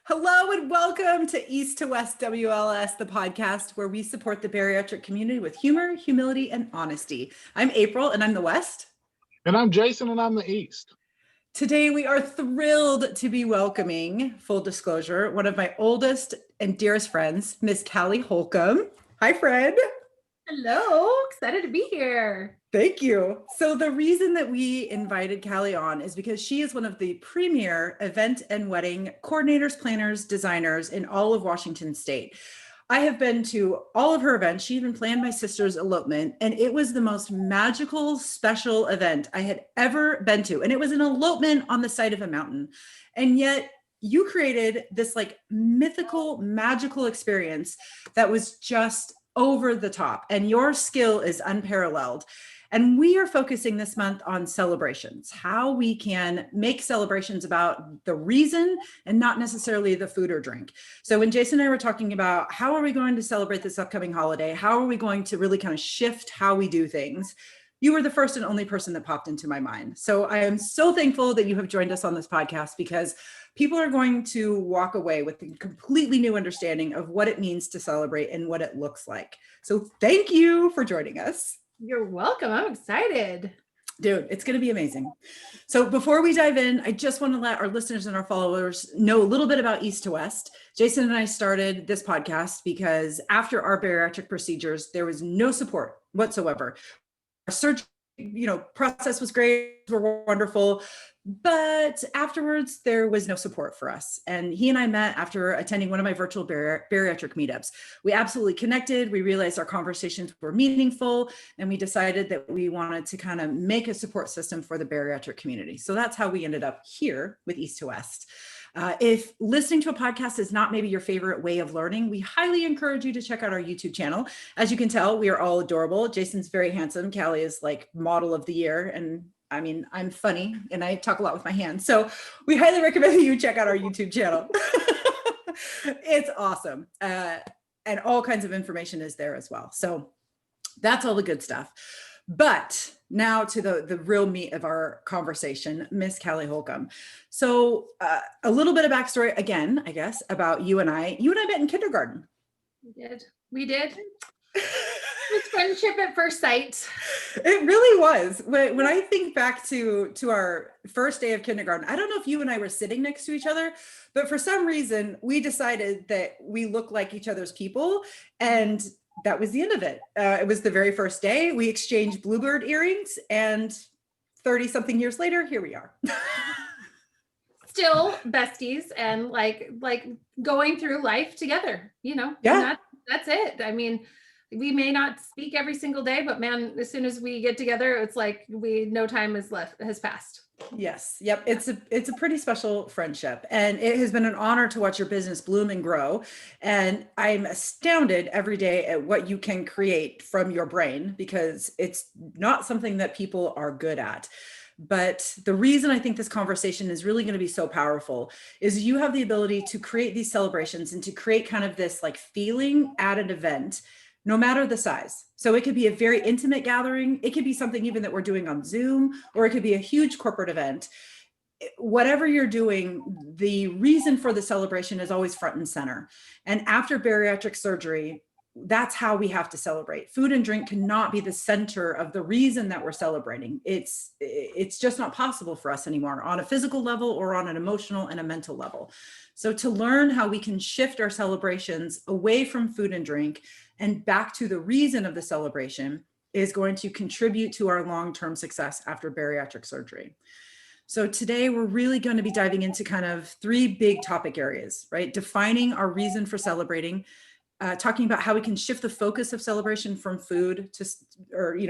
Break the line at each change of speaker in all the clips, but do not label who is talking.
Hello and welcome to East to West WLS, the podcast where we support the bariatric community with humor, humility, and honesty. I'm April and I'm the West.
And I'm Jason and I'm the East.
Today we are thrilled to be welcoming, full disclosure, one of my oldest and dearest friends, Miss Callie Holcomb. Hi, friend.
Hello, excited to be here.
Thank you. So the reason that we invited Callie on is because she is one of the premier event and wedding coordinators, planners, designers in all of Washington State. I have been to all of her events. She even planned my sister's elopement, and it was the most magical, special event I had ever been to. And it was an elopement on the side of a mountain. And yet you created this like mythical, magical experience that was just over the top, and your skill is unparalleled. And we are focusing this month on celebrations, how we can make celebrations about the reason and not necessarily the food or drink. So when Jason and I were talking about how are we going to celebrate this upcoming holiday, how are we going to really kind of shift how we do things, you were the first and only person that popped into my mind. So I am so thankful that you have joined us on this podcast, because people are going to walk away with a completely new understanding of what it means to celebrate and what it looks like. So thank you for joining us.
You're welcome. I'm excited.
Dude, it's going to be amazing. So before we dive in, I just want to let our listeners and our followers know a little bit about East to West. Jason and I started this podcast because after our bariatric procedures, there was no support whatsoever. Our surgery, process was great, were wonderful, but afterwards there was no support for us. And he and I met after attending one of my virtual bariatric meetups. We absolutely connected. We realized our conversations were meaningful, and we decided that we wanted to kind of make a support system for the bariatric community. So that's how we ended up here with East to West. If listening to a podcast is not maybe your favorite way of learning, we highly encourage you to check out our YouTube channel. As you can tell, we are all adorable. Jason's very handsome. Callie is like model of the year. And I mean, I'm funny and I talk a lot with my hands. So we highly recommend that you check out our YouTube channel. It's awesome. And all kinds of information is there as well. So that's all the good stuff. But now to the real meat of our conversation, Miss Callie Holcomb. So a little bit of backstory again, I guess, about you and I. You and I met in kindergarten.
We did. It was friendship at first sight.
It really was. When I think back to our first day of kindergarten, I don't know if you and I were sitting next to each other, but for some reason we decided that we look like each other's people, and that was the end of it. It was the very first day. We exchanged bluebird earrings, and 30 something years later, here we are.
Still besties and like going through life together,
Yeah.
And that's it. I mean, we may not speak every single day, but man, as soon as we get together, it's like no time has passed.
Yes. Yep. It's a pretty special friendship, and it has been an honor to watch your business bloom and grow. And I'm astounded every day at what you can create from your brain, because it's not something that people are good at. But the reason I think this conversation is really going to be so powerful is you have the ability to create these celebrations and to create kind of this like feeling at an event, no matter the size. So it could be a very intimate gathering. It could be something even that we're doing on Zoom, or it could be a huge corporate event. Whatever you're doing, the reason for the celebration is always front and center. And after bariatric surgery, that's how we have to celebrate. Food and drink cannot be the center of the reason that we're celebrating. It's just not possible for us anymore on a physical level or on an emotional and a mental level. So to learn how we can shift our celebrations away from food and drink and back to the reason of the celebration is going to contribute to our long-term success after bariatric surgery. So today we're really going to be diving into kind of three big topic areas, right? Defining our reason for celebrating, talking about how we can shift the focus of celebration from food to,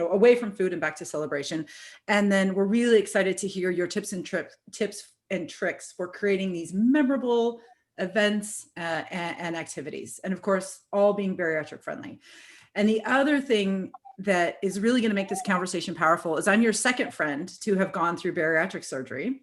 away from food and back to celebration. And then we're really excited to hear your tips and tricks for creating these memorable events and activities. And of course, all being bariatric friendly. And the other thing that is really going to make this conversation powerful is I'm your second friend to have gone through bariatric surgery.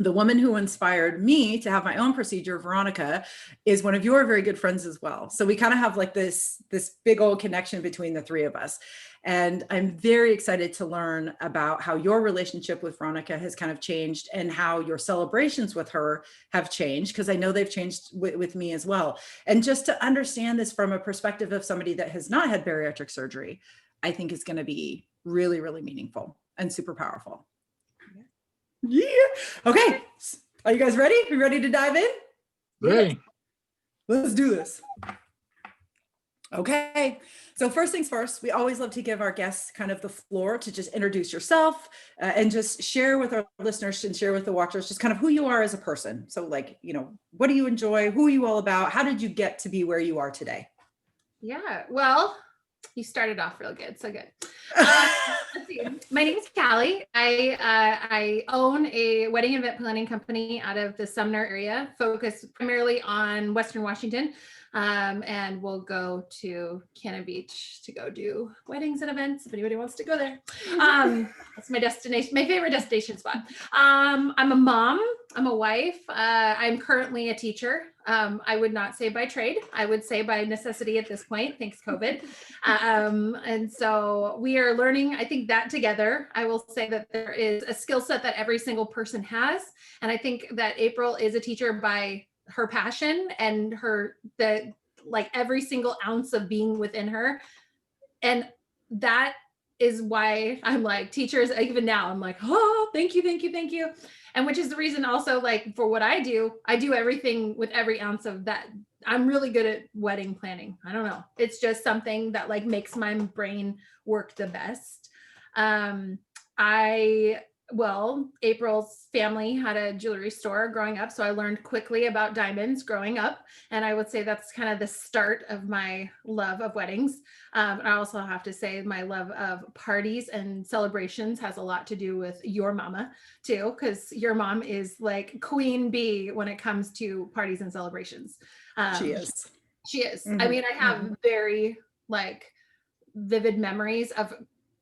The woman who inspired me to have my own procedure, Veronica, is one of your very good friends as well. So we kind of have like this big old connection between the three of us. And I'm very excited to learn about how your relationship with Veronica has kind of changed and how your celebrations with her have changed, because I know they've changed with me as well. And just to understand this from a perspective of somebody that has not had bariatric surgery, I think is going to be really, really meaningful and super powerful. Yeah. Okay. Are you guys ready? You ready to dive in?
Hey,
Let's do this. Okay. So first things first, we always love to give our guests kind of the floor to just introduce yourself and just share with our listeners and share with the watchers just kind of who you are as a person. So like, what do you enjoy? Who are you all about? How did you get to be where you are today?
Yeah, well, you started off real good, so good. Let's see. My name is Callie. I own a wedding and event planning company out of the Sumner area, focused primarily on Western Washington. And we'll go to Cannon Beach to go do weddings and events if anybody wants to go there. That's my destination, my favorite destination spot. I'm a mom, I'm a wife. I'm currently a teacher. I would not say by trade, I would say by necessity at this point, thanks COVID. And so we are learning, I think, that together. I will say that there is a skill set that every single person has. And I think that April is a teacher by her passion and like every single ounce of being within her. And that is why I'm like, teachers, even now, I'm like, oh, thank you, thank you, thank you. And which is the reason also, like, for what I do everything with every ounce of that. I'm really good at wedding planning. I don't know. It's just something that like makes my brain work the best. April's family had a jewelry store growing up, so I learned quickly about diamonds growing up. And I would say that's kind of the start of my love of weddings. I also have to say my love of parties and celebrations has a lot to do with your mama too, because your mom is like queen bee when it comes to parties and celebrations.
She is.
She is.
Mm-hmm.
I mean, I have very like vivid memories of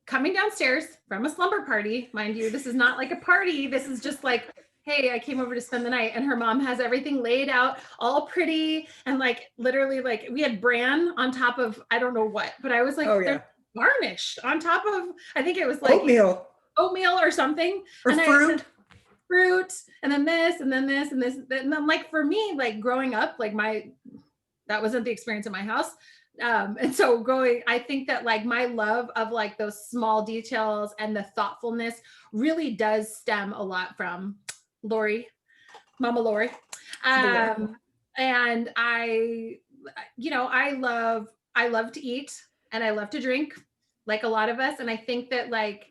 coming downstairs from a slumber party. Mind you, this is not like a party. This is just like, hey, I came over to spend the night, and her mom has everything laid out all pretty. And like, literally like we had bran on top of, I don't know what, but I was like, they're garnished on top of, I think it was like oatmeal or something.
Or
and
fruit.
Fruit, and then this, and then this, and this. And then like, for me, like growing up, like that wasn't the experience in my house. And so I think that like my love of like those small details and the thoughtfulness really does stem a lot from Mama Lori. And I love to eat and I love to drink like a lot of us. And I think that like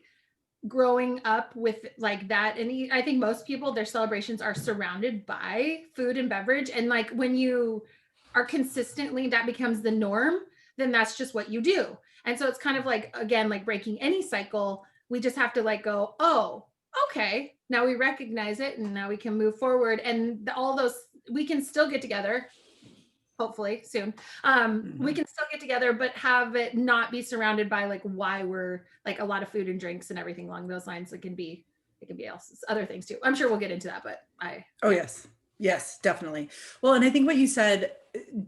growing up with like that, and I think most people, their celebrations are surrounded by food and beverage. And like when you are consistently, that becomes the norm, then that's just what you do. And so it's kind of like, again, like breaking any cycle, we just have to like go, oh, okay, now we recognize it and now we can move forward. And all those, we can still get together, hopefully soon. We can still get together, but have it not be surrounded by like why we're like a lot of food and drinks and everything along those lines. It can be other things too. I'm sure we'll get into that, but
Yes, definitely. Well, and I think what you said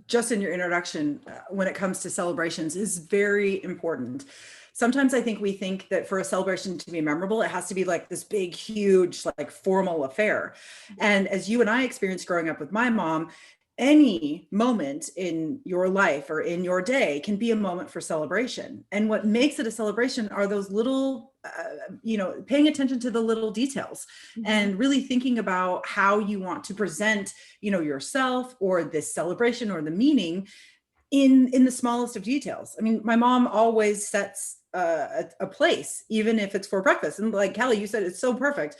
just in your introduction, when it comes to celebrations, is very important. Sometimes I think we think that for a celebration to be memorable, it has to be like this big, huge, like formal affair. And as you and I experienced growing up with my mom, any moment in your life or in your day can be a moment for celebration. And what makes it a celebration are those little, paying attention to the little details and really thinking about how you want to present, yourself or this celebration or the meaning in the smallest of details. I mean, my mom always sets a place, even if it's for breakfast. And like Callie, you said, it's so perfect.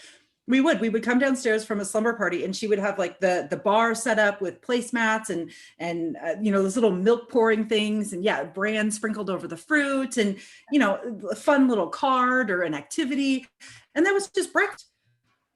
We would come downstairs from a slumber party and she would have like the bar set up with placemats and those little milk pouring things and bran sprinkled over the fruit and, a fun little card or an activity. And that was just breakfast.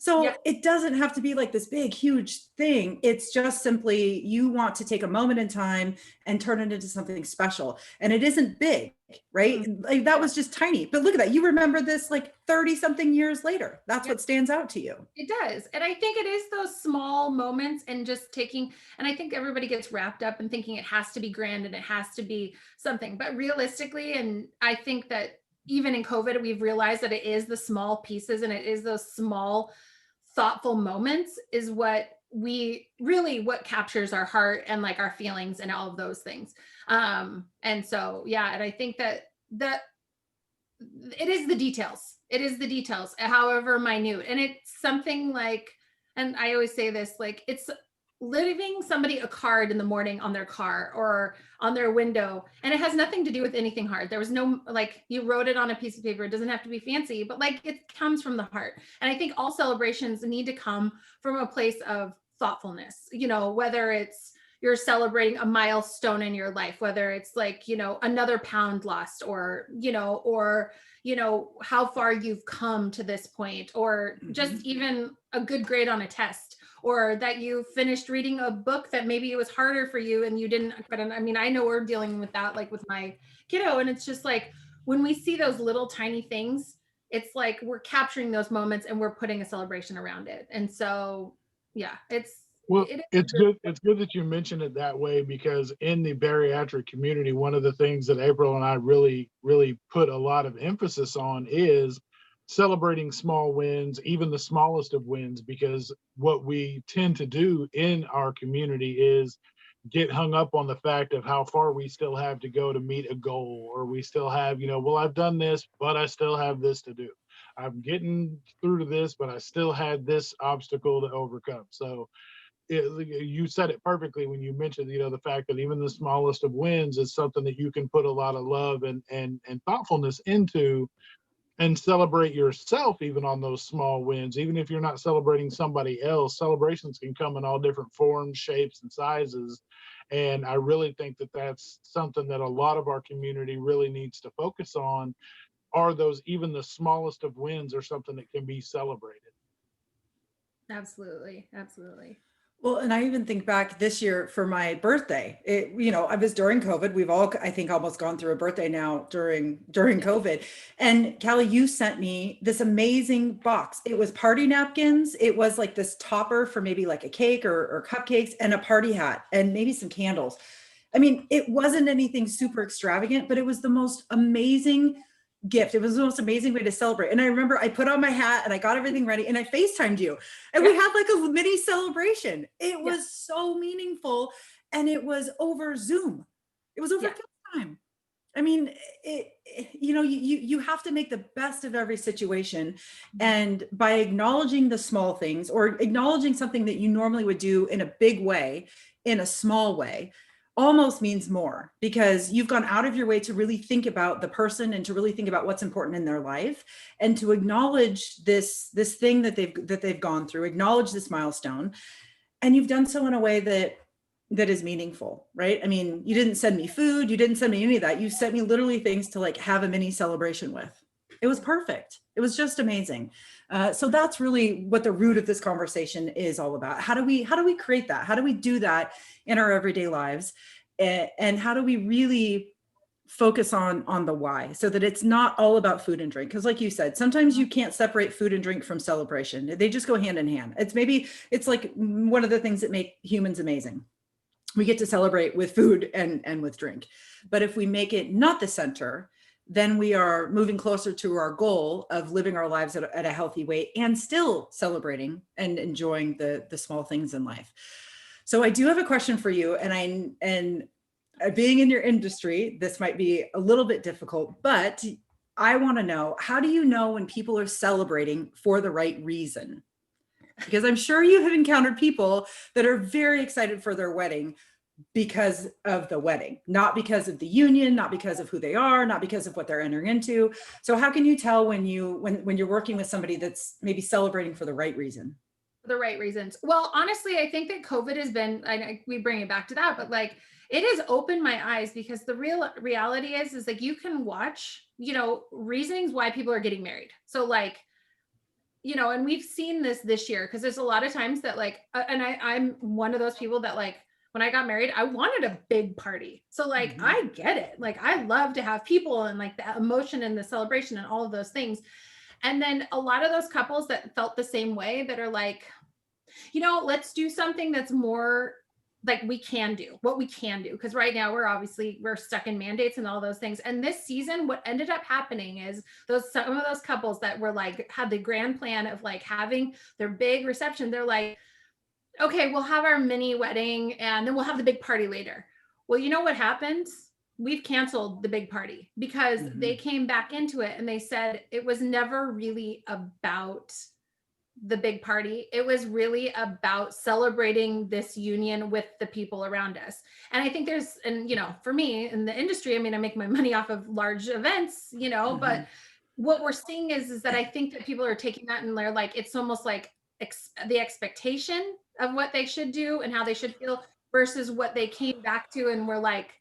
So it doesn't have to be like this big, huge thing. It's just simply, you want to take a moment in time and turn it into something special. And it isn't big, right? Like that was just tiny, but look at that. You remember this like 30 something years later. That's what stands out to you.
It does. And I think it is those small moments and just and I think everybody gets wrapped up in thinking it has to be grand and it has to be something, but realistically, and I think that even in COVID, we've realized that it is the small pieces and it is those small, thoughtful moments is what captures our heart and like our feelings and all of those things. And so, yeah, and I think that it is the details. It is the details, however minute. And it's something like, and I always say this, like it's leaving somebody a card in the morning on their car or on their window. And it has nothing to do with anything hard. There was no, like you wrote it on a piece of paper. It doesn't have to be fancy, but like it comes from the heart. And I think all celebrations need to come from a place of thoughtfulness, you know, whether it's you're celebrating a milestone in your life, whether it's like, you know, another pound lost or, you know, how far you've come to this point, or just even a good grade on a test, or that you finished reading a book that maybe it was harder for you and you didn't, but I mean, I know we're dealing with that, like with my kiddo. And it's just like, when we see those little tiny things, it's like, we're capturing those moments and we're putting a celebration around it. And so, yeah,
Well,
it is
it's good. It's good that you mentioned it that way, because in the bariatric community, one of the things that April and I really, really put a lot of emphasis on is celebrating small wins, even the smallest of wins, because what we tend to do in our community is get hung up on the fact of how far we still have to go to meet a goal, or we still have, well, I've done this, but I still have this to do. I'm getting through to this, but I still had this obstacle to overcome. So you said it perfectly when you mentioned, the fact that even the smallest of wins is something that you can put a lot of love and thoughtfulness into, and celebrate yourself even on those small wins. Even if you're not celebrating somebody else, celebrations can come in all different forms, shapes, and sizes. And I really think that that's something that a lot of our community really needs to focus on, are those, even the smallest of wins are something that can be celebrated.
absolutely.
Well, and I even think back this year for my birthday. I was during COVID. We've all, I think, almost gone through a birthday now during COVID. And Callie, you sent me this amazing box. It was party napkins. It was like this topper for maybe like a cake or cupcakes, and a party hat and maybe some candles. I mean, it wasn't anything super extravagant, but it was the most amazing gift. It was the most amazing way to celebrate. And I remember I put on my hat and I got everything ready and I FaceTimed you, and we had like a mini celebration. It was so meaningful, and it was over Zoom. It was over FaceTime. I mean, you have to make the best of every situation. And by acknowledging the small things, or acknowledging something that you normally would do in a big way, in a small way, almost means more, because you've gone out of your way to really think about the person and to really think about what's important in their life, and to acknowledge this thing that they've gone through, acknowledge this milestone. And you've done so in a way that is meaningful, right? I mean, you didn't send me food, you didn't send me any of that. You sent me literally things to like have a mini celebration with. It was perfect. It was just amazing. So that's really what the root of this conversation is all about. How do we create that? How do we do that in our everyday lives? And how do we really focus on the why, so that it's not all about food and drink? Because like you said, sometimes you can't separate food and drink from celebration. They just go hand in hand. It's like one of the things that make humans amazing. We get to celebrate with food and with drink. But if we make it not the center, then we are moving closer to our goal of living our lives at a healthy way, and still celebrating and enjoying the small things in life. So I do have a question for you, and being in your industry, this might be a little bit difficult, but I want to know, how do you know when people are celebrating for the right reason? Because I'm sure you have encountered people that are very excited for their wedding because of the wedding, not because of the union, not because of who they are, not because of what they're entering into. So how can you tell when you're working with somebody that's maybe celebrating for the right reason?
The right reasons. Well, honestly, I think that COVID has been, we bring it back to that, but like, it has opened my eyes, because the reality is like, you can watch, reasons why people are getting married. So like, and we've seen this year, because there's a lot of times that like, and I'm one of those people that like, when I got married, I wanted a big party. So like, I get it. Like, I love to have people and like the emotion and the celebration and all of those things. And then a lot of those couples that felt the same way, that are like, let's do something that's more like we can do, what we can do. Because right now we're stuck in mandates and all those things. And this season, what ended up happening is some of those couples that were like, had the grand plan of like having their big reception, they're like, okay, we'll have our mini wedding and then we'll have the big party later. Well, you know what happens? We've canceled the big party because they came back into it and they said it was never really about the big party. It was really about celebrating this union with the people around us. And I think and for me in the industry, I mean, I make my money off of large events, but what we're seeing is that I think that people are taking that and they're like, it's almost like the expectation of what they should do and how they should feel versus what they came back to and were like,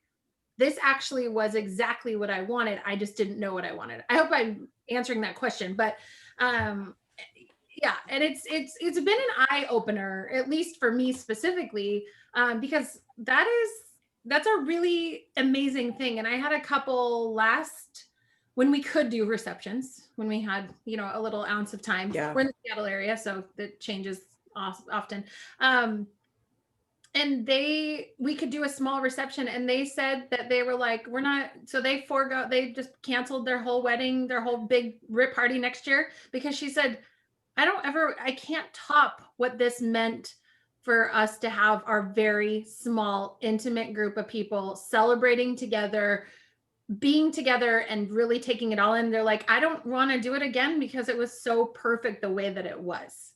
this actually was exactly what I wanted. I just didn't know what I wanted. I hope I'm answering that question, but yeah, and it's been an eye opener, at least for me specifically, because that's a really amazing thing. And I had a couple when we could do receptions, when we had a little ounce of time.
Yeah.
We're in the Seattle area, so that changes often. And we could do a small reception, and they said that they were like, we're not, so they just canceled their whole wedding, their whole big rip party next year, because she said, I can't top what this meant for us to have our very small, intimate group of people celebrating together, being together and really taking it all in. They're like, I don't want to do it again because it was so perfect the way that it was.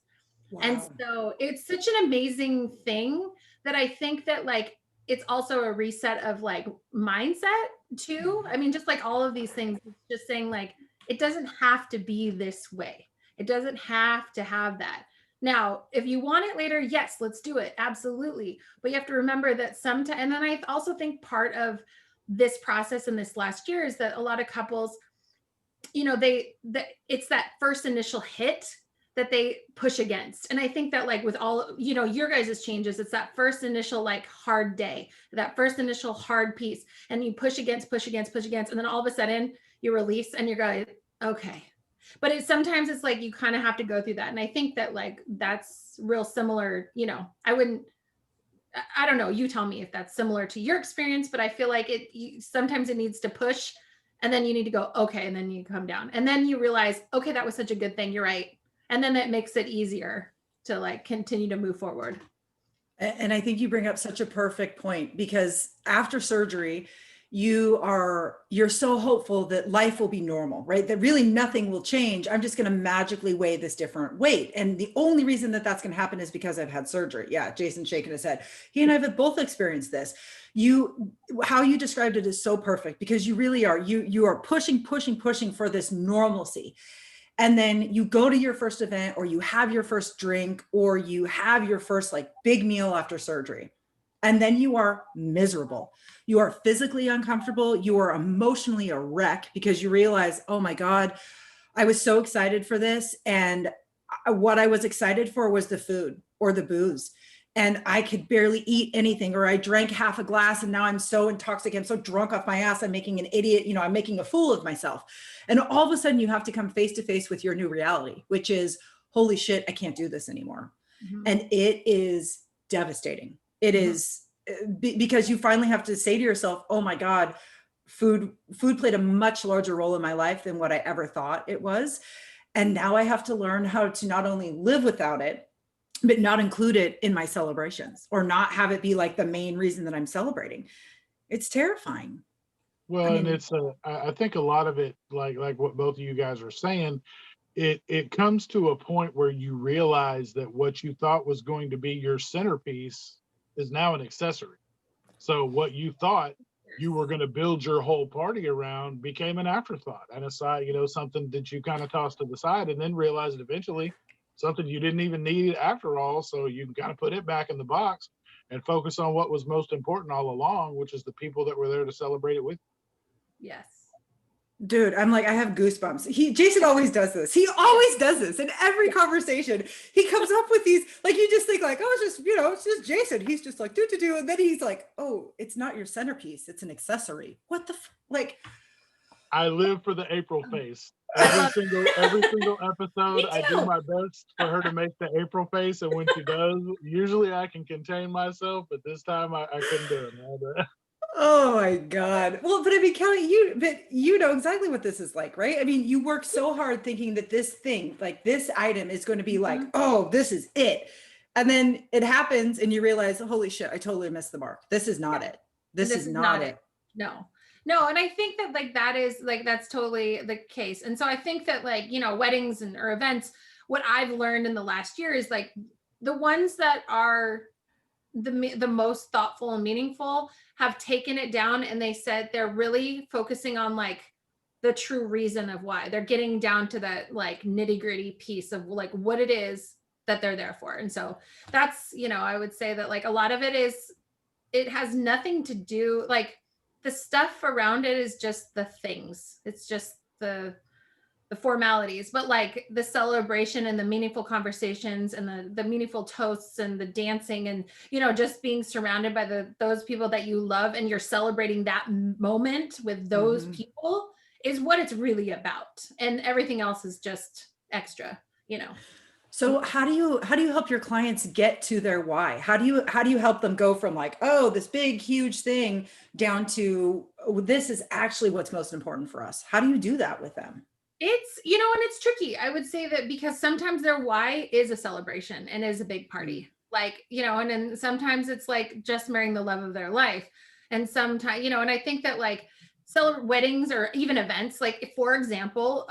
Wow. And so it's such an amazing thing that I think that like, it's also a reset of like mindset too. I mean, just like all of these things, it's just saying like, it doesn't have to be this way. It doesn't have to have that. Now, if you want it later, yes, let's do it. Absolutely. But you have to remember that sometimes, and then I also think part of this process in this last year is that a lot of couples, it's that first initial hit that they push against. And I think that like with all, your guys' changes, it's that first initial like hard day, that first initial hard piece, and you push against, and then all of a sudden you release and you're going, okay. But sometimes it's like you kind of have to go through that. And I think that like that's real similar, I don't know, you tell me if that's similar to your experience, but I feel like sometimes it needs to push and then you need to go, okay, and then you come down and then you realize, okay, that was such a good thing, you're right. And then that makes it easier to like continue to move forward.
And I think you bring up such a perfect point, because after surgery, you're so hopeful that life will be normal, right? That really nothing will change. I'm just going to magically weigh this different weight. And the only reason that that's going to happen is because I've had surgery. Yeah. Jason's shaking his head. He and I have both experienced this. How you described it is so perfect, because you really are, you are pushing for this normalcy. And then you go to your first event, or you have your first drink, or you have your first like big meal after surgery. And then you are miserable. You are physically uncomfortable. You are emotionally a wreck, because you realize, oh my God, I was so excited for this. And what I was excited for was the food or the booze. And I could barely eat anything, or I drank half a glass and now I'm so intoxicated, I'm so drunk off my ass, I'm making an idiot, I'm making a fool of myself. And all of a sudden you have to come face to face with your new reality, which is, holy shit, I can't do this anymore. Mm-hmm. And it is devastating. It mm-hmm. is, because you finally have to say to yourself, oh my God, food played a much larger role in my life than what I ever thought it was. And now I have to learn how to not only live without it, but not include it in my celebrations, or not have it be like the main reason that I'm celebrating. It's terrifying.
Well, and it's I think a lot of it, like what both of you guys are saying, it comes to a point where you realize that what you thought was going to be your centerpiece is now an accessory. So what you thought you were going to build your whole party around became an afterthought, and aside, something that you kind of tossed to the side, and then realized eventually something you didn't even need after all. So you got to put it back in the box and focus on what was most important all along, which is the people that were there to celebrate it with you.
Yes.
Dude, I'm like, I have goosebumps. Jason always does this. He always does this in every conversation. He comes up with these, like, you just think like, oh, it's just, it's just Jason. He's just like, do. And then he's like, oh, it's not your centerpiece. It's an accessory. What the, like,
I live for the April face.
I love
Every single episode,
Me
I do
too.
my best for her to make the April face, and when she does, usually I can contain myself, but this time I couldn't do it. I had to-
Oh my God. Well, but I mean, Kelly, you know exactly what this is like, right? I mean, you work so hard thinking that this thing, like this item is going to be like,
Mhm.
oh, this is it. And then it happens and you realize, holy shit, I totally missed the mark. This is not it.
And
This
this
is
is
not
not it.
it.
No. No, and I think that like that is like that's totally the case. And so I think that like, weddings and or events, what I've learned in the last year is like the ones that are the most thoughtful and meaningful have taken it down, and they said they're really focusing on like the true reason of why. They're getting down to that like nitty-gritty piece of like what it is that they're there for. And so that's, I would say that like a lot of it has nothing to do, like the stuff around it is just the things. It's just the formalities, but like the celebration and the meaningful conversations and the meaningful toasts and the dancing and just being surrounded by those people that you love, and you're celebrating that moment with those
Mhm.
people is what it's really about, and everything else is just extra.
So how do you help your clients get to their why? How do you help them go from like, oh, this big, huge thing down to, oh, this is actually what's most important for us? How do you do that with them?
And it's tricky. I would say that because sometimes their why is a celebration and is a big party. Like, and then sometimes it's like just marrying the love of their life. And sometimes, and I think that like weddings or even events, like for example,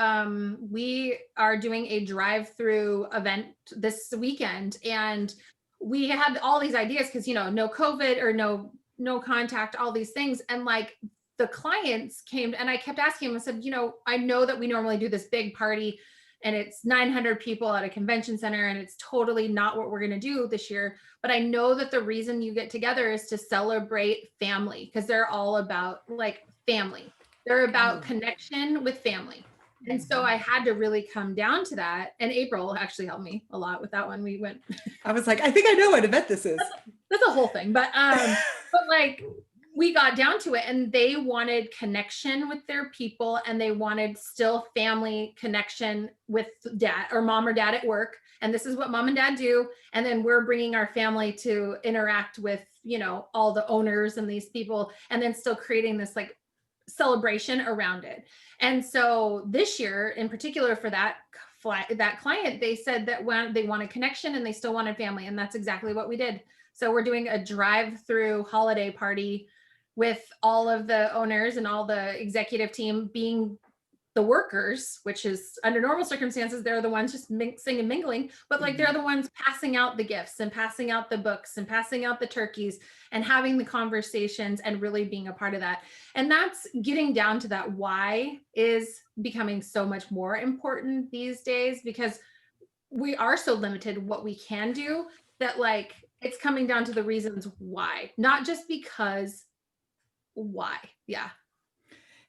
we are doing a drive-through event this weekend, and we had all these ideas because, no COVID or no contact, all these things. And like the clients came and I kept asking them, I said, I know that we normally do this big party and it's 900 people at a convention center and it's totally not what we're going to do this year. But I know that the reason you get together is to celebrate family, because they're all about like family. They're about connection with family. And so I had to really come down to that. And April actually helped me a lot with that one. We went,
I was like, I think I know what event this is.
that's a whole thing, but like we got down to it, and they wanted connection with their people, and they wanted still family connection with dad or mom or dad at work. And this is what mom and dad do. And then we're bringing our family to interact with, all the owners and these people, and then still creating this like celebration around it. And so this year in particular for that client, they said that when they wanted connection and they still wanted family. And that's exactly what we did. So we're doing a drive-through holiday party with all of the owners and all the executive team being the workers, which is under normal circumstances, they're the ones just mixing and mingling, but like they're the ones passing out the gifts and passing out the books and passing out the turkeys and having the conversations and really being a part of that. And that's getting down to that why is becoming so much more important these days, because we are so limited what we can do, that like it's coming down to the reasons why, not just because why. Yeah.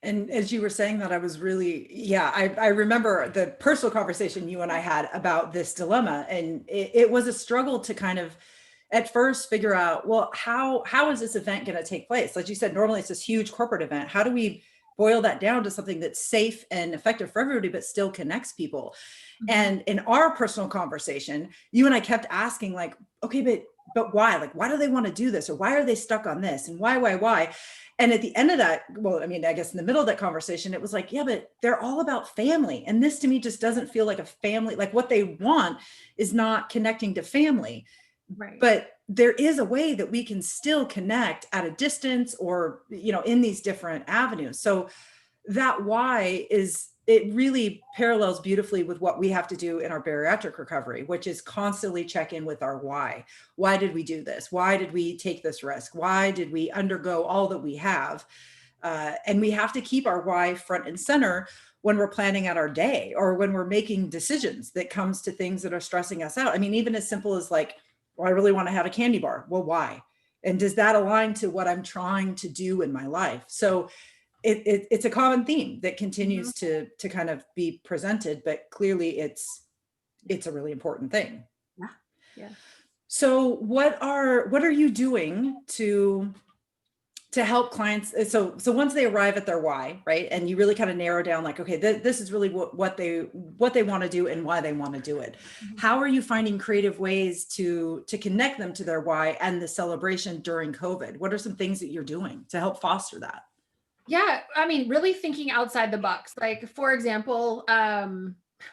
And as you were saying that, I was really, yeah, I remember the personal conversation you and I had about this dilemma. And it was a struggle to kind of at first figure out, well, how is this event going to take place? Like you said, normally it's this huge corporate event. How do we boil that down to something that's safe and effective for everybody, but still connects people? And in our personal conversation, you and I kept asking like, okay, but why? Like, why do they want to do this? Or why are they stuck on this? And why? And at the end of that, well, I mean, I guess in the middle of that conversation, it was like, yeah, but they're all about family. And this to me just doesn't feel like a family. Like what they want is not connecting to family.
Right.
But there is a way that we can still connect at a distance or, in these different avenues. So that why it really parallels beautifully with what we have to do in our bariatric recovery, which is constantly check in with our why. Why did we do this? Why did we take this risk? Why did we undergo all that we have? And we have to keep our why front and center when we're planning out our day or when we're making decisions that comes to things that are stressing us out. I mean, even as simple as like, well, I really want to have a candy bar. Well, why? And does that align to what I'm trying to do in my life? So it's a common theme that continues to kind of be presented, but clearly it's a really important thing.
Yeah.
So what are you doing to to help clients. So once they arrive at their why, right, and you really kind of narrow down like, okay, this is really what they want to do and why they want to do it. How are you finding creative ways to connect them to their why and the celebration during COVID? What are some things that you're doing to help foster that?
Yeah, I mean, really thinking outside the box. Like, for example,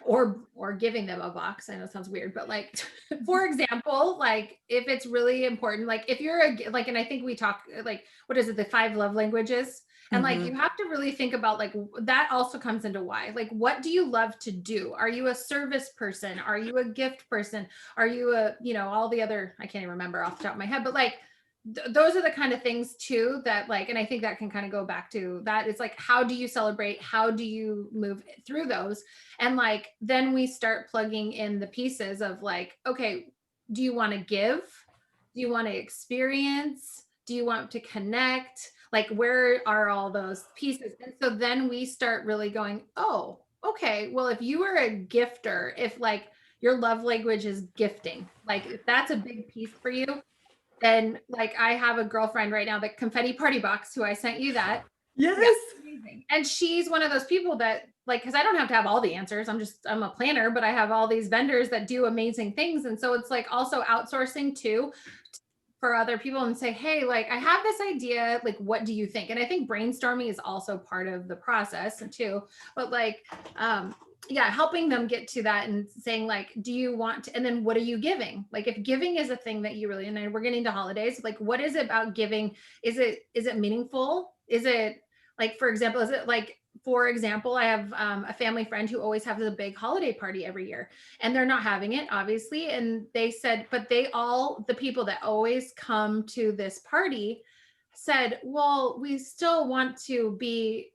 or giving them a box. I know it sounds weird, but like, for example, like if it's really important, like if you're like, and I think we talk like, what is it, the 5 love languages? And like, you have to really think about like, that also comes into why. Like, what do you love to do? Are you a service person? Are you a gift person? Are you a, all the other, I can't even remember off the top of my head, but like, those are the kind of things too that like, and I think that can kind of go back to that. It's like, how do you celebrate? How do you move through those? And like, then we start plugging in the pieces of like, okay, do you want to give? Do you want to experience? Do you want to connect? Like, where are all those pieces? And so then we start really going, oh, okay, well, if you were a gifter, if like your love language is gifting, like if that's a big piece for you, then like I have a girlfriend right now, the confetti party box, who I sent you that.
Yes.
Yeah, amazing. And she's one of those people that like, cause I don't have to have all the answers. I'm a planner, but I have all these vendors that do amazing things. And so it's like also outsourcing too for other people and say, hey, like I have this idea, like, what do you think? And I think brainstorming is also part of the process too, but like, yeah, helping them get to that and saying like, do you want to, and then what are you giving? Like if giving is a thing that you really, and then we're getting to holidays, like what is it about giving? Is it meaningful? Is it like, for example, is it like, for example, I have a family friend who always has a big holiday party every year and they're not having it obviously. And they said, but the people that always come to this party said, well, we still want to be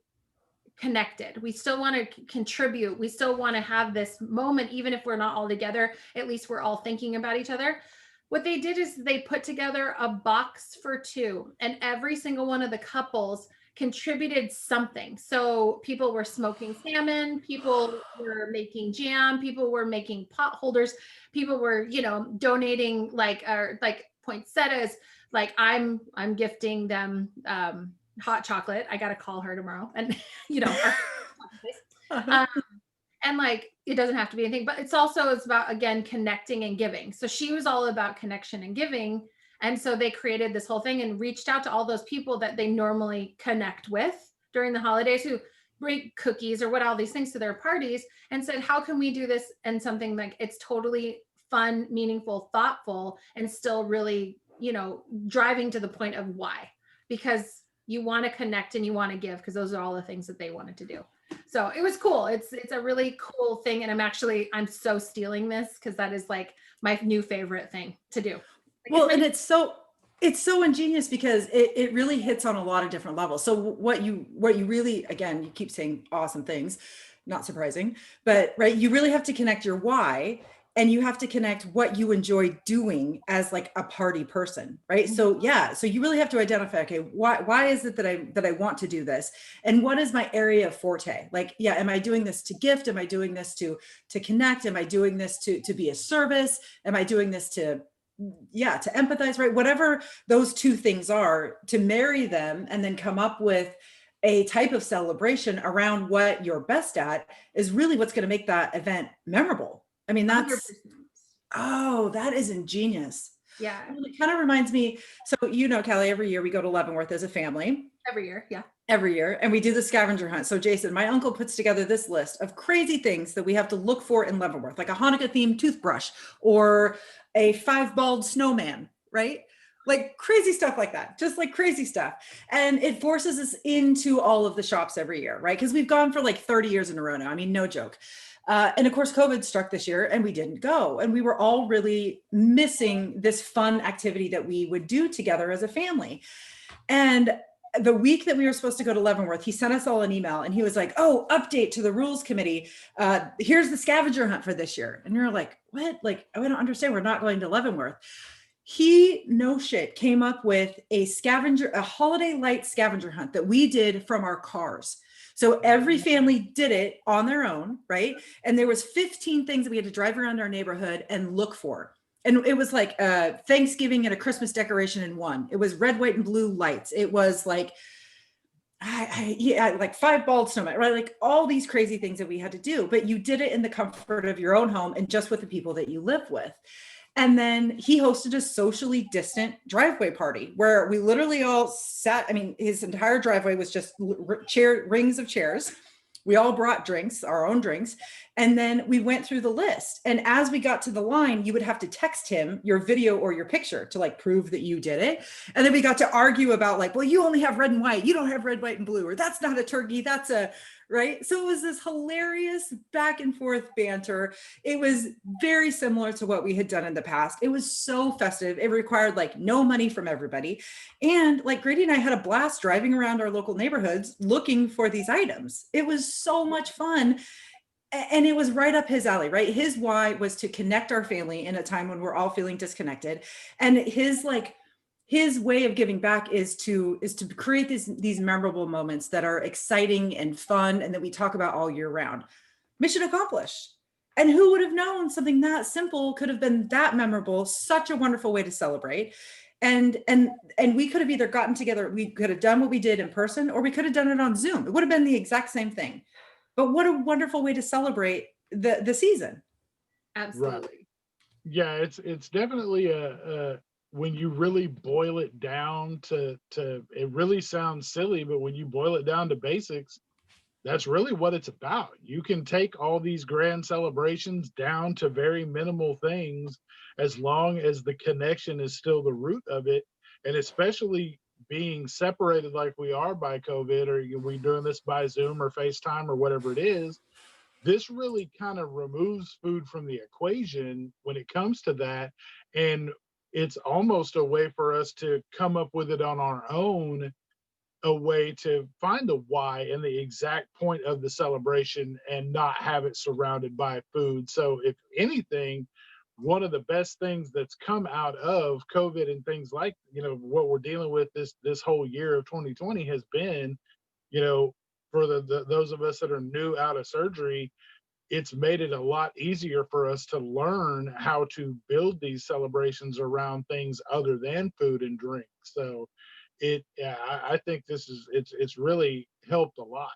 connected. We still want to contribute. We still want to have this moment, even if we're not all together, at least we're all thinking about each other. What they did is they put together a box for 2 and every single one of the couples contributed something. So people were smoking salmon, people were making jam, people were making pot holders, people were, donating like poinsettias. Like I'm gifting them hot chocolate. I got to call her tomorrow and, and like, it doesn't have to be anything, but it's about, again, connecting and giving. So she was all about connection and giving. And so they created this whole thing and reached out to all those people that they normally connect with during the holidays who bring cookies or all these things to their parties and said, how can we do this? And something like it's totally fun, meaningful, thoughtful, and still really, driving to the point of why, because you want to connect and you want to give, because those are all the things that they wanted to do. So it was cool. It's a really cool thing. And I'm so stealing this because that is like my new favorite thing to do.
Well, and it's so ingenious because it really hits on a lot of different levels. So what you really, again, you keep saying awesome things, not surprising, but right, you really have to connect your why, and you have to connect what you enjoy doing as like a party person, right? So yeah, so you really have to identify, okay, why is it that I want to do this, and what is my area of forte? Like, yeah, am I doing this to gift? Am I doing this to connect? Am I doing this to be a service? Am I doing this to empathize, right? Whatever those 2 things are, to marry them and then come up with a type of celebration around what you're best at is really what's going to make that event memorable. I mean, that's 100%. That is ingenious.
Yeah.
It kind of reminds me. So, Callie, every year we go to Leavenworth as a family.
Every year. Yeah.
Every year. And we do the scavenger hunt. So Jason, my uncle, puts together this list of crazy things that we have to look for in Leavenworth, like a Hanukkah themed toothbrush or a 5-balled snowman, right? Like crazy stuff like that, just like crazy stuff. And it forces us into all of the shops every year, right? Because we've gone for like 30 years in a row now. I mean, no joke. And of course, COVID struck this year and we didn't go. And we were all really missing this fun activity that we would do together as a family. And the week that we were supposed to go to Leavenworth, he sent us all an email and he was like, oh, update to the rules committee. Here's the scavenger hunt for this year. And you're like, what? Like, I don't understand. We're not going to Leavenworth. He, no shit, came up with a holiday light scavenger hunt that we did from our cars. So every family did it on their own, right? And there was 15 things that we had to drive around our neighborhood and look for. and it was like Thanksgiving and a Christmas decoration in one. It was red, white, and blue lights. It was like, yeah, like 5 bald snowmen, right? Like all these crazy things that we had to do, but you did it in the comfort of your own home and just with the people that you live with. And then he hosted a socially distant driveway party where we literally all sat. I mean, his entire driveway was just rings of chairs. We all brought drinks, our own drinks. And then we went through the list. And as we got to the line, you would have to text him your video or your picture to like prove that you did it. And then we got to argue about like, well, you only have red and white. You don't have red, white, and blue, or that's not a turkey. That's a, right. So it was this hilarious back and forth banter. It was very similar to what we had done in the past. It was so festive. It required like no money from everybody. And like Grady and I had a blast driving around our local neighborhoods looking for these items. It was so much fun. And it was right up his alley, right? His why was to connect our family in a time when we're all feeling disconnected. And his way of giving back is to create these memorable moments that are exciting and fun and that we talk about all year round. Mission accomplished. And who would have known something that simple could have been that memorable, such a wonderful way to celebrate. And we could have either gotten together, we could have done what we did in person, or we could have done it on Zoom. It would have been the exact same thing. But what a wonderful way to celebrate the season.
Absolutely.
Right. Yeah, it's definitely a when you really boil it down to it really sounds silly, but when you boil it down to basics, that's really what it's about. You can take all these grand celebrations down to very minimal things as long as the connection is still the root of it. And especially being separated like we are by COVID, or we doing this by Zoom or FaceTime or whatever it is, this really kind of removes food from the equation when it comes to that. And it's almost a way for us to come up with it on our own, a way to find the why and the exact point of the celebration and not have it surrounded by food. So if anything, one of the best things that's come out of COVID and things like, what we're dealing with this whole year of 2020 has been, for those of us that are new out of surgery, it's made it a lot easier for us to learn how to build these celebrations around things other than food and drink. So I think it's really helped a lot.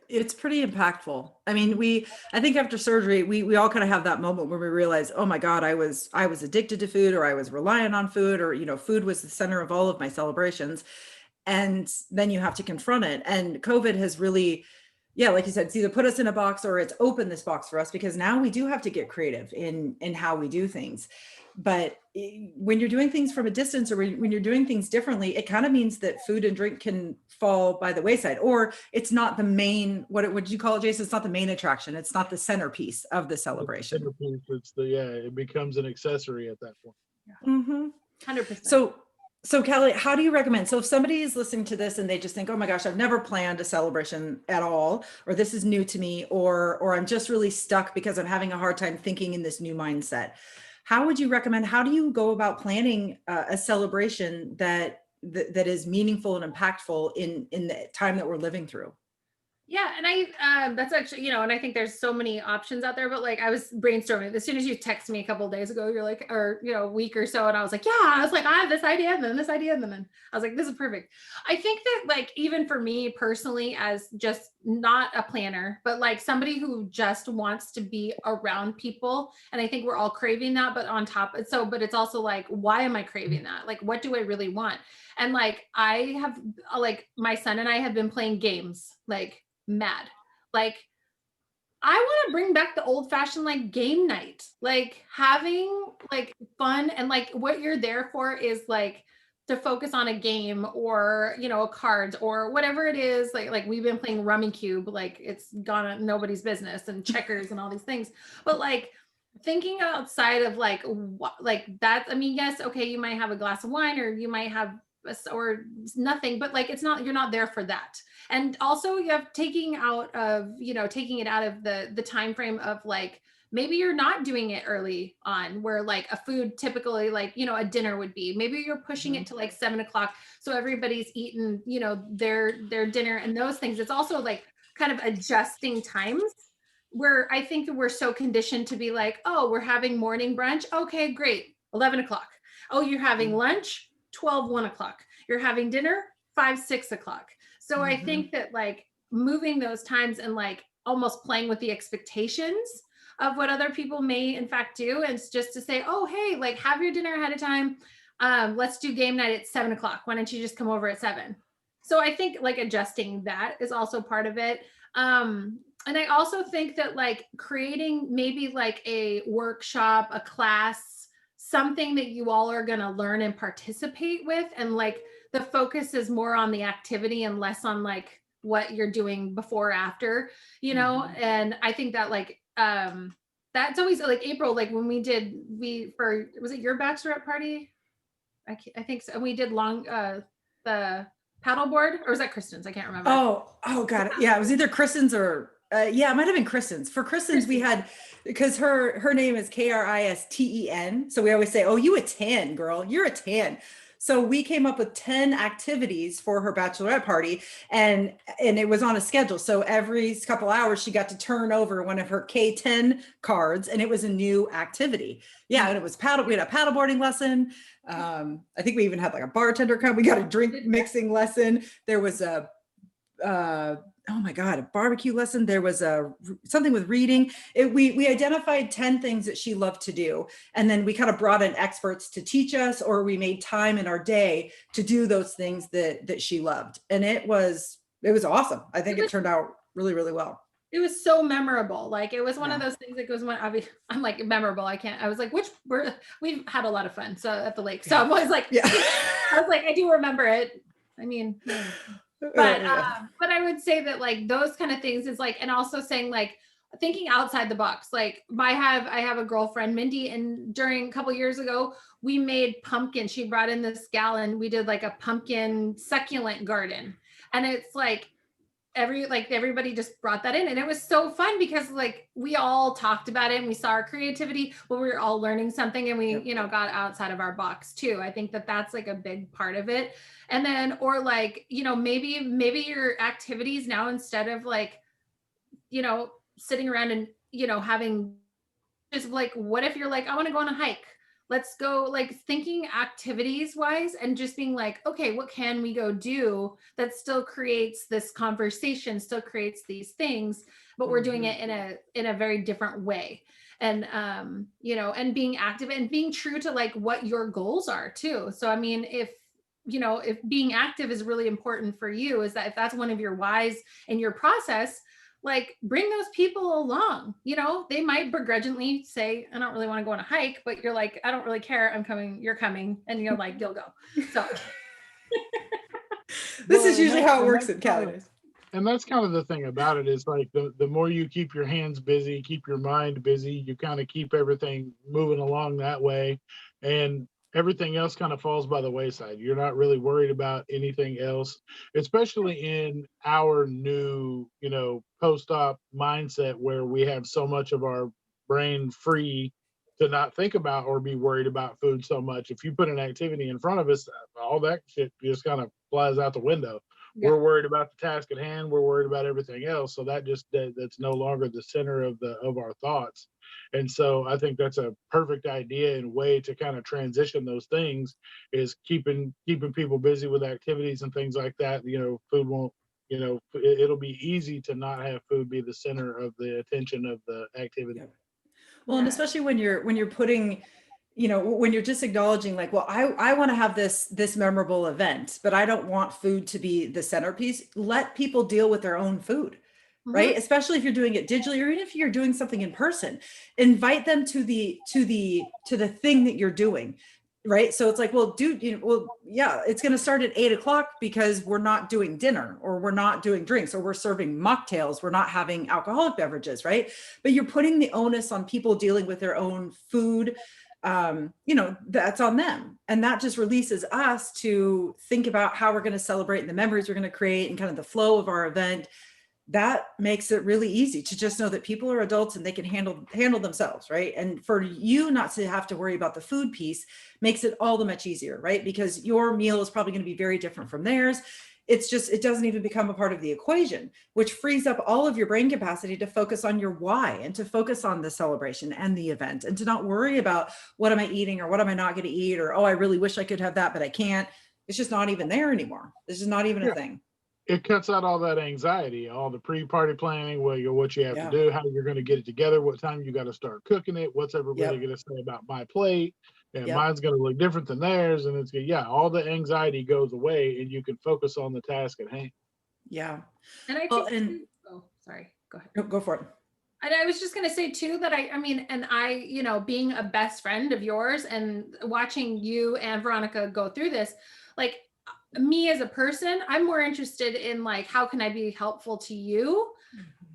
It's pretty impactful. I mean, I think after surgery, we all kind of have that moment where we realize, oh my God, I was addicted to food, or I was reliant on food, or, food was the center of all of my celebrations. And then you have to confront it. And COVID has really, yeah, like you said, it's either put us in a box or it's opened this box for us, because now we do have to get creative in how we do things. But when you're doing things from a distance, or when you're doing things differently, it kind of means that food and drink can fall by the wayside, or it's not the main, what would you call it, Jason? It's not the main attraction. It's not the centerpiece of the celebration.
It becomes an accessory at that point.
Mm-hmm.
100%.
So Callie, how do you recommend? So if somebody is listening to this and they just think, oh my gosh, I've never planned a celebration at all, or this is new to me, or I'm just really stuck because I'm having a hard time thinking in this new mindset. How would you recommend, how do you go about planning a celebration that is meaningful and impactful in the time that we're living through?
Yeah. And that's actually, and I think there's so many options out there, but like I was brainstorming as soon as you texted me a couple of days ago, you're like, or, a week or so. And I was like, I have this idea, and then this idea. And then I was like, this is perfect. I think that like, even for me personally, as just not a planner, but like somebody who just wants to be around people. And I think we're all craving that, but on top, but it's also like, why am I craving that? Like, what do I really want? And like, I have like, my son and I have been playing games, like mad. Like, I want to bring back the old fashioned like game night, like having like fun, and like what you're there for is like to focus on a game, or a cards, or whatever it is. Like we've been playing Rummy Cube, like it's gone on nobody's business, and checkers and all these things. But like thinking outside of like what, like that. I mean, yes, okay, you might have a glass of wine, or you might have or nothing, but like you're not there for that. And also you have taking it out of the time frame of like, maybe you're not doing it early on, where like a food typically like, a dinner would be, maybe you're pushing it to like 7:00. So everybody's eaten, their dinner and those things. It's also like kind of adjusting times I think that we're so conditioned to be like, oh, we're having morning brunch. Okay, great. 11 o'clock. Oh, you're having lunch, 12, 1 o'clock. You're having dinner, 5, 6 o'clock. So I think that like moving those times and like almost playing with the expectations of what other people may in fact do. And it's just to say, oh, hey, like have your dinner ahead of time. Let's do game night at 7 o'clock. Why don't you just come over at 7? So I think like adjusting that is also part of it. And I also think that like creating maybe like a workshop, a class, something that you all are going to learn and participate with. And like the focus is more on the activity and less on like what you're doing before or after, you know? And I think that like, that's always like April, like when was it your bachelorette party? I think so. And we did the paddleboard, or was that Kristen's? I can't remember.
Oh, got it. Yeah, it was either Kristen's or yeah, it might have been Kristen's. For Kristen's, we had, because her name is Kristen. So we always say, oh, you a 10, girl, you're a 10. So we came up with 10 activities for her bachelorette party, and it was on a schedule. So every couple hours she got to turn over one of her K10 cards, and it was a new activity. Yeah, and it was we had a paddleboarding lesson. I think we even had like a bartender come. We got a drink mixing lesson. There was a oh my God, a barbecue lesson. There was something with reading. We identified 10 things that she loved to do. And then we kind of brought in experts to teach us, or we made time in our day to do those things that she loved. And it was awesome. I think it turned out really, really well.
It was so memorable. Like it was one of those things that goes I'm like memorable. I was like, we've had a lot of fun. So at the lake. So I was like, I was like, I do remember it. I mean, but I would say that like those kind of things is like, and also saying like thinking outside the box. Like I have a girlfriend, Mindy, and during a couple years ago, we made pumpkin. She brought in this gallon. We did like a pumpkin succulent garden, and it's like everybody just brought that in, and it was so fun because like we all talked about it and we saw our creativity, but we were all learning something, and we got outside of our box too. I think that that's like a big part of it. And then or like maybe your activities now, instead of like sitting around and having just like, what if you're like, I want to go on a hike, let's go, like thinking activities wise and just being like, okay, what can we go do that still creates this conversation, still creates these things, but we're doing it in a very different way. And and being active and being true to like what your goals are too. So I mean, if being active is really important for you, is that if that's one of your whys in your process, like bring those people along. They might begrudgingly say, I don't really want to go on a hike, but you're like, I don't really care, I'm coming, you're coming, and you're like, you'll go. So
this is usually how it works at Callie.
And that's kind of the thing about it, is like the more you keep your hands busy, keep your mind busy, you kind of keep everything moving along that way, and everything else kind of falls by the wayside. You're not really worried about anything else, especially in our new, post-op mindset where we have so much of our brain free to not think about or be worried about food so much. If you put an activity in front of us, all that shit just kind of flies out the window. Yeah. We're worried about the task at hand. We're worried about everything else. So that's no longer the center of our thoughts. And so I think that's a perfect idea and way to kind of transition those things, is keeping people busy with activities and things like that. Food won't, it'll be easy to not have food be the center of the attention of the activity.
Yeah. Well, and especially when you're putting, when you're just acknowledging like, well, I want to have this memorable event, but I don't want food to be the centerpiece. Let people deal with their own food, right? Especially if you're doing it digitally, or even if you're doing something in person, invite them to the thing that you're doing. Right. So it's like, well, dude, it's going to start at 8 o'clock because we're not doing dinner, or we're not doing drinks, or we're serving mocktails. We're not having alcoholic beverages. Right. But you're putting the onus on people dealing with their own food. That's on them. And that just releases us to think about how we're going to celebrate and the memories we're going to create and kind of the flow of our event. That makes it really easy to just know that people are adults and they can handle themselves, right? And for you not to have to worry about the food piece makes it all the much easier, right? Because your meal is probably going to be very different from theirs. it's just, it doesn't even become a part of the equation, which frees up all of your brain capacity to focus on your why and to focus on the celebration and the event, and to not worry about what am I eating or what am I not going to eat, or, oh, I really wish I could have that, but I can't. It's just not even there anymore. This is not even a thing.
It cuts out all that anxiety, all the pre-party planning, what you have to
Yeah.
do, how you're going to get it together, what time you got to start cooking it, what's everybody going to say about my plate, and
Yep.
mine's going to look different than theirs, and it's all the anxiety goes away, and you can focus on the task at hand.
Yeah.
And I
Well,
think, oh, sorry, go ahead.
No, go for it.
And I was just going to say too, that I mean, and I, you know, being a best friend of yours and watching you and Veronica go through this, like, me as a person, I'm more interested in like, how can I be helpful to you?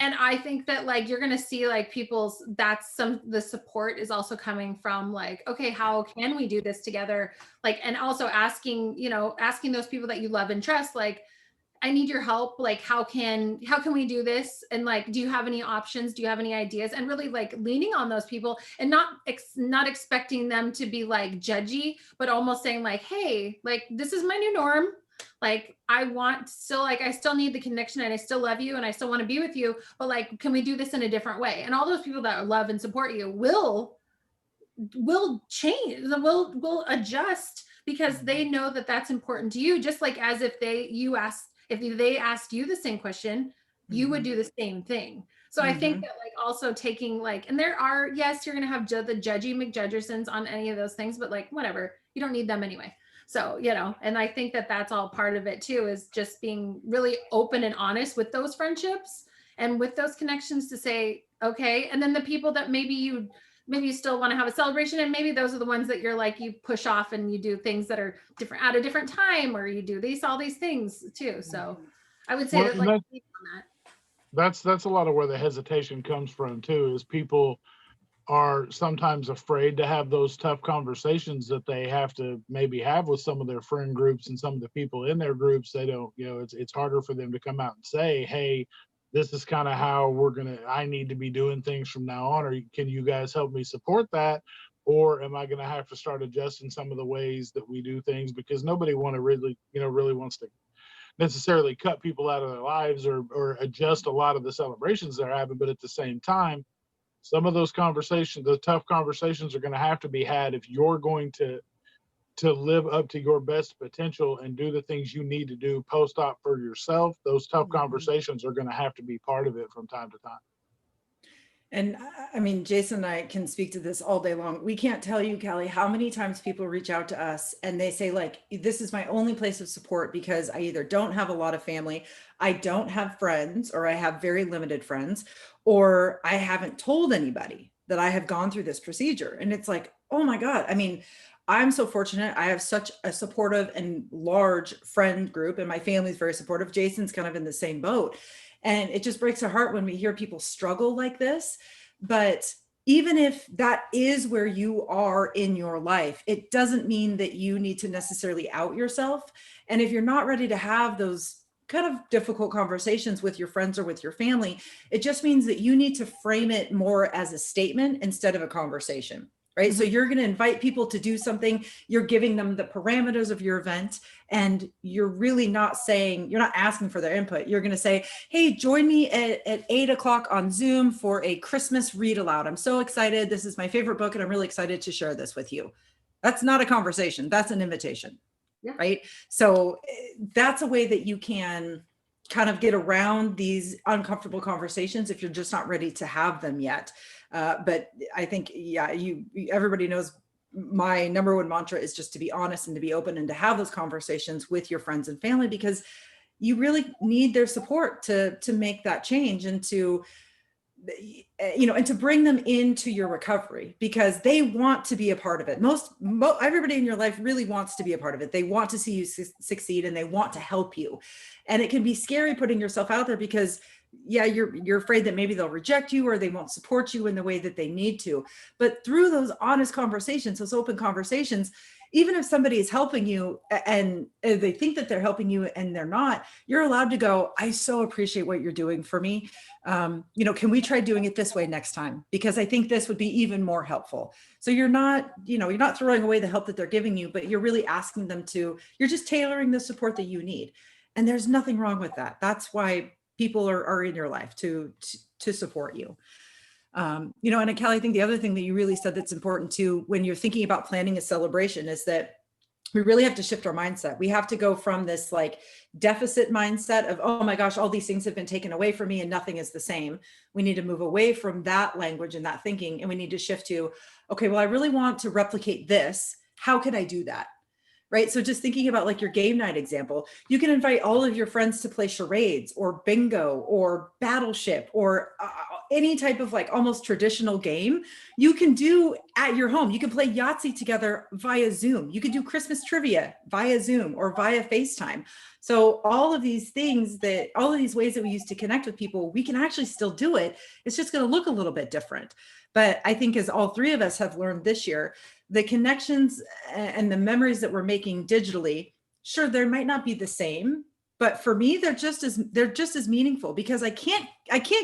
And I think that like, you're going to see like people's, the support is also coming from like, okay, how can we do this together? Like, and also asking those people that you love and trust, like, I need your help. Like, how can we do this? And like, do you have any options? Do you have any ideas? And really like leaning on those people, and not expecting them to be like judgy, but almost saying like, hey, like, this is my new norm. Like, I still need the connection, and I still love you, and I still want to be with you, but like, can we do this in a different way? And all those people that love and support you will change, will adjust, because they know that that's important to you. Just like as if they asked you the same question, you would do the same thing. So I think that like also taking like, and there are, yes, you're going to have the judgy McJudgersons on any of those things, but like, whatever, you don't need them anyway. So, you know, and I think that that's all part of it too, is just being really open and honest with those friendships and with those connections to say, okay. And then the people that maybe you still want to have a celebration, and maybe those are the ones that you're like, you push off and you do things that are different at a different time, or you do all these things too. So I would say
that's a lot of where the hesitation comes from too, is people are sometimes afraid to have those tough conversations that they have to maybe have with some of their friend groups and some of the people in their groups. They don't, it's harder for them to come out and say, hey, this is kind of how I need to be doing things from now on, or can you guys help me support that? Or am I going to have to start adjusting some of the ways that we do things? Because nobody really wants to necessarily cut people out of their lives or adjust a lot of the celebrations they're having. But at the same time, some of those conversations, the tough conversations, are going to have to be had if you're going to live up to your best potential and do the things you need to do post-op for yourself. Those tough conversations are going to have to be part of it from time to time.
And I mean, Jason and I can speak to this all day long. We can't tell you, Callie, how many times people reach out to us and they say like, this is my only place of support because I either don't have a lot of family, I don't have friends, or I have very limited friends, or I haven't told anybody that I have gone through this procedure. And it's like, oh my God. I mean, I'm so fortunate. I have such a supportive and large friend group, and my family's very supportive. Jason's kind of in the same boat. And it just breaks our heart when we hear people struggle like this. But even if that is where you are in your life, it doesn't mean that you need to necessarily out yourself. And if you're not ready to have those kind of difficult conversations with your friends or with your family, it just means that you need to frame it more as a statement instead of a conversation. Right. So you're going to invite people to do something. You're giving them the parameters of your event, and you're really not saying, you're not asking for their input. You're going to say, hey, join me at 8:00 on Zoom for a Christmas read aloud. I'm so excited. This is my favorite book, and I'm really excited to share this with you. That's not a conversation. That's an invitation. Yeah. Right. So that's a way that you can kind of get around these uncomfortable conversations if you're just not ready to have them yet. But I think, everybody knows my number one mantra is just to be honest and to be open and to have those conversations with your friends and family, because you really need their support to make that change, and to, and to bring them into your recovery, because they want to be a part of it. Everybody in your life really wants to be a part of it. They want to see you succeed, and they want to help you. And it can be scary putting yourself out there, because you're afraid that maybe they'll reject you, or they won't support you in the way that they need to. But through those honest conversations, those open conversations, even if somebody is helping you and they think that they're helping you and they're not, you're allowed to go, I so appreciate what you're doing for me. Can we try doing it this way next time? Because I think this would be even more helpful. So you're not throwing away the help that they're giving you, but you're really asking them you're just tailoring the support that you need. And there's nothing wrong with that. That's why people are in your life to support you. You know, and Callie, I think the other thing that you really said that's important too, when you're thinking about planning a celebration, is that we really have to shift our mindset. We have to go from this like deficit mindset of, oh my gosh, all these things have been taken away from me and nothing is the same. We need to move away from that language and that thinking. And we need to shift to, okay, well, I really want to replicate this. How can I do that? Right. So just thinking about like your game night example, you can invite all of your friends to play charades or bingo or battleship or any type of like almost traditional game you can do at your home. You can play Yahtzee together via Zoom. You can do Christmas trivia via Zoom or via FaceTime. So all of these things all of these ways that we use to connect with people, we can actually still do it. It's just going to look a little bit different. But I think as all three of us have learned this year, the connections and the memories that we're making digitally, sure, there might not be the same, but for me, they're just as meaningful, because I can't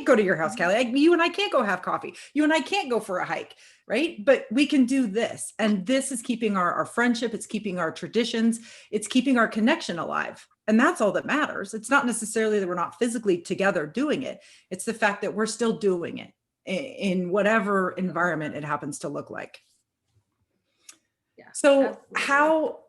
go to your house, Callie. You and I can't go have coffee. You and I can't go for a hike, right? But we can do this. And this is keeping our friendship. It's keeping our traditions. It's keeping our connection alive. And that's all that matters. It's not necessarily that we're not physically together doing it. It's the fact that we're still doing it in whatever environment it happens to look like.
Yeah.
So
absolutely.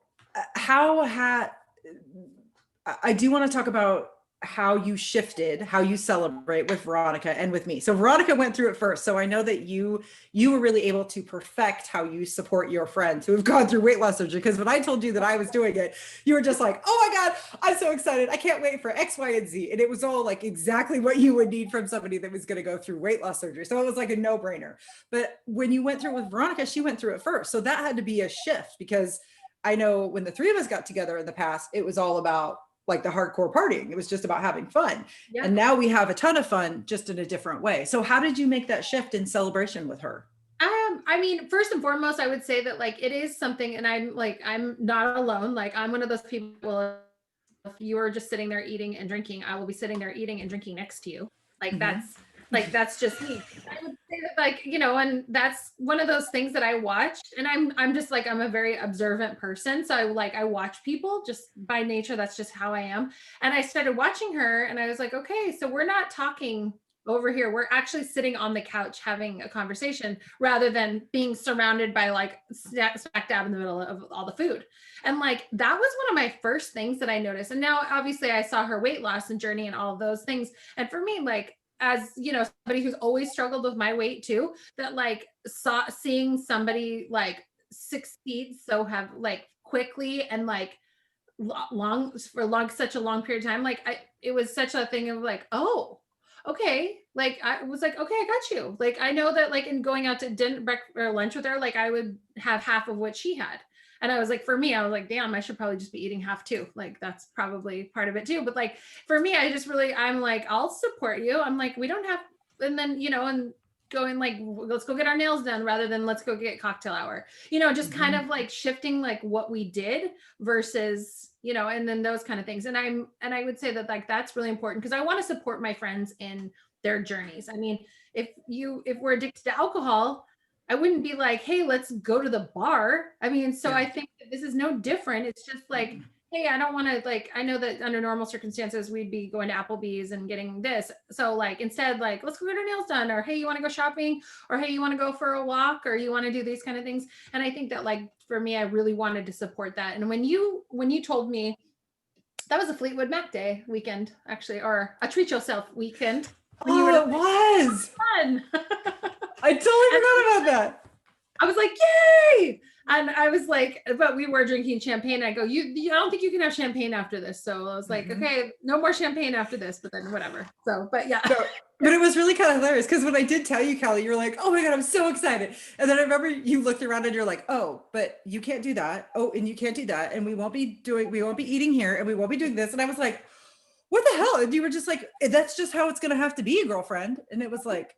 I do want to talk about how you shifted, how you celebrate with Veronica and with me. So Veronica went through it first. So I know that you were really able to perfect how you support your friends who have gone through weight loss surgery. Because when I told you that I was doing it, you were just like, oh my God, I'm so excited. I can't wait for X, Y, and Z. And it was all like exactly what you would need from somebody that was going to go through weight loss surgery. So it was like a no-brainer. But when you went through it with Veronica, she went through it first. So that had to be a shift, because I know when the three of us got together in the past, it was all about like the hardcore partying. It was just about having fun.
Yeah.
And now we have a ton of fun, just in a different way. So how did you make that shift in celebration with her?
I mean, first and foremost, I would say that like it is something, and I'm not alone. Like I'm one of those people, if you are just sitting there eating and drinking, I will be sitting there eating and drinking next to you. Like that's just me. I would say that, like, you know, and that's one of those things that I watch, and I'm just like, I'm a very observant person. So I watch people just by nature. That's just how I am. And I started watching her and I was like, okay, so we're not talking over here. We're actually sitting on the couch having a conversation rather than being surrounded by like smack dab in the middle of all the food. And like, that was one of my first things that I noticed. And now obviously I saw her weight loss and journey and all of those things. And for me, like, as you know, somebody who's always struggled with my weight too, that like seeing somebody like succeed so have like quickly and like such a long period of time, like it was such a thing of like, oh, okay. Like I was like, okay, I got you. Like I know that like in going out to dinner, breakfast or lunch with her, like I would have half of what she had. And I was like, for me, I was like, damn, I should probably just be eating half too. Like, that's probably part of it too. But like, for me, I'm like, I'll support you. I'm like, we don't have, and then, you know, and going like, let's go get our nails done rather than let's go get cocktail hour, you know, just kind of like shifting like what we did versus, you know, and then those kind of things. And I would say that like, that's really important because I want to support my friends in their journeys. I mean, if we're addicted to alcohol, I wouldn't be like, hey, let's go to the bar. I mean, so I think that this is no different. It's just like, hey, I don't want to like, I know that under normal circumstances, we'd be going to Applebee's and getting this. So like, instead, like, let's go get our nails done, or, hey, you want to go shopping, or, hey, you want to go for a walk, or you want to do these kind of things. And I think that like, for me, I really wanted to support that. And when you told me that was a Fleetwood Mac Day weekend, actually, or a treat yourself weekend.
Oh, it was
fun.
I totally forgot about that.
I was like, yay. And I was like, but we were drinking champagne. I go, I don't think you can have champagne after this. So I was like, okay, no more champagne after this, but then whatever. So, but yeah.
So, but it was really kind of hilarious because when I did tell you, Callie, you were like, oh my God, I'm so excited. And then I remember you looked around and you're like, oh, but you can't do that. Oh, and you can't do that. And we won't be eating here and we won't be doing this. And I was like, what the hell? And you were just like, that's just how it's going to have to be, girlfriend. And it was like,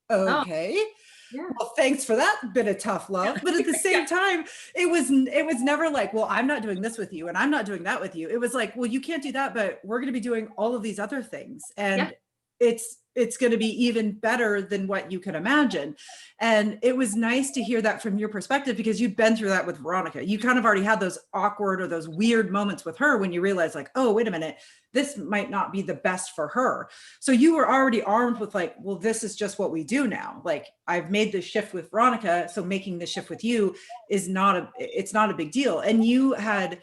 okay. Oh. Yeah. Well, thanks for that bit of tough love. But at the same time, it was never like, well, I'm not doing this with you and I'm not doing that with you. It was like, well, you can't do that, but we're going to be doing all of these other things. And it's it's going to be even better than what you can imagine. And it was nice to hear that from your perspective, because you've been through that with Veronica. You kind of already had those awkward or those weird moments with her when you realize like, oh, wait a minute, this might not be the best for her. So you were already armed with like, well, this is just what we do now. Like, I've made the shift with Veronica, so making the shift with you is it's not a big deal. And you had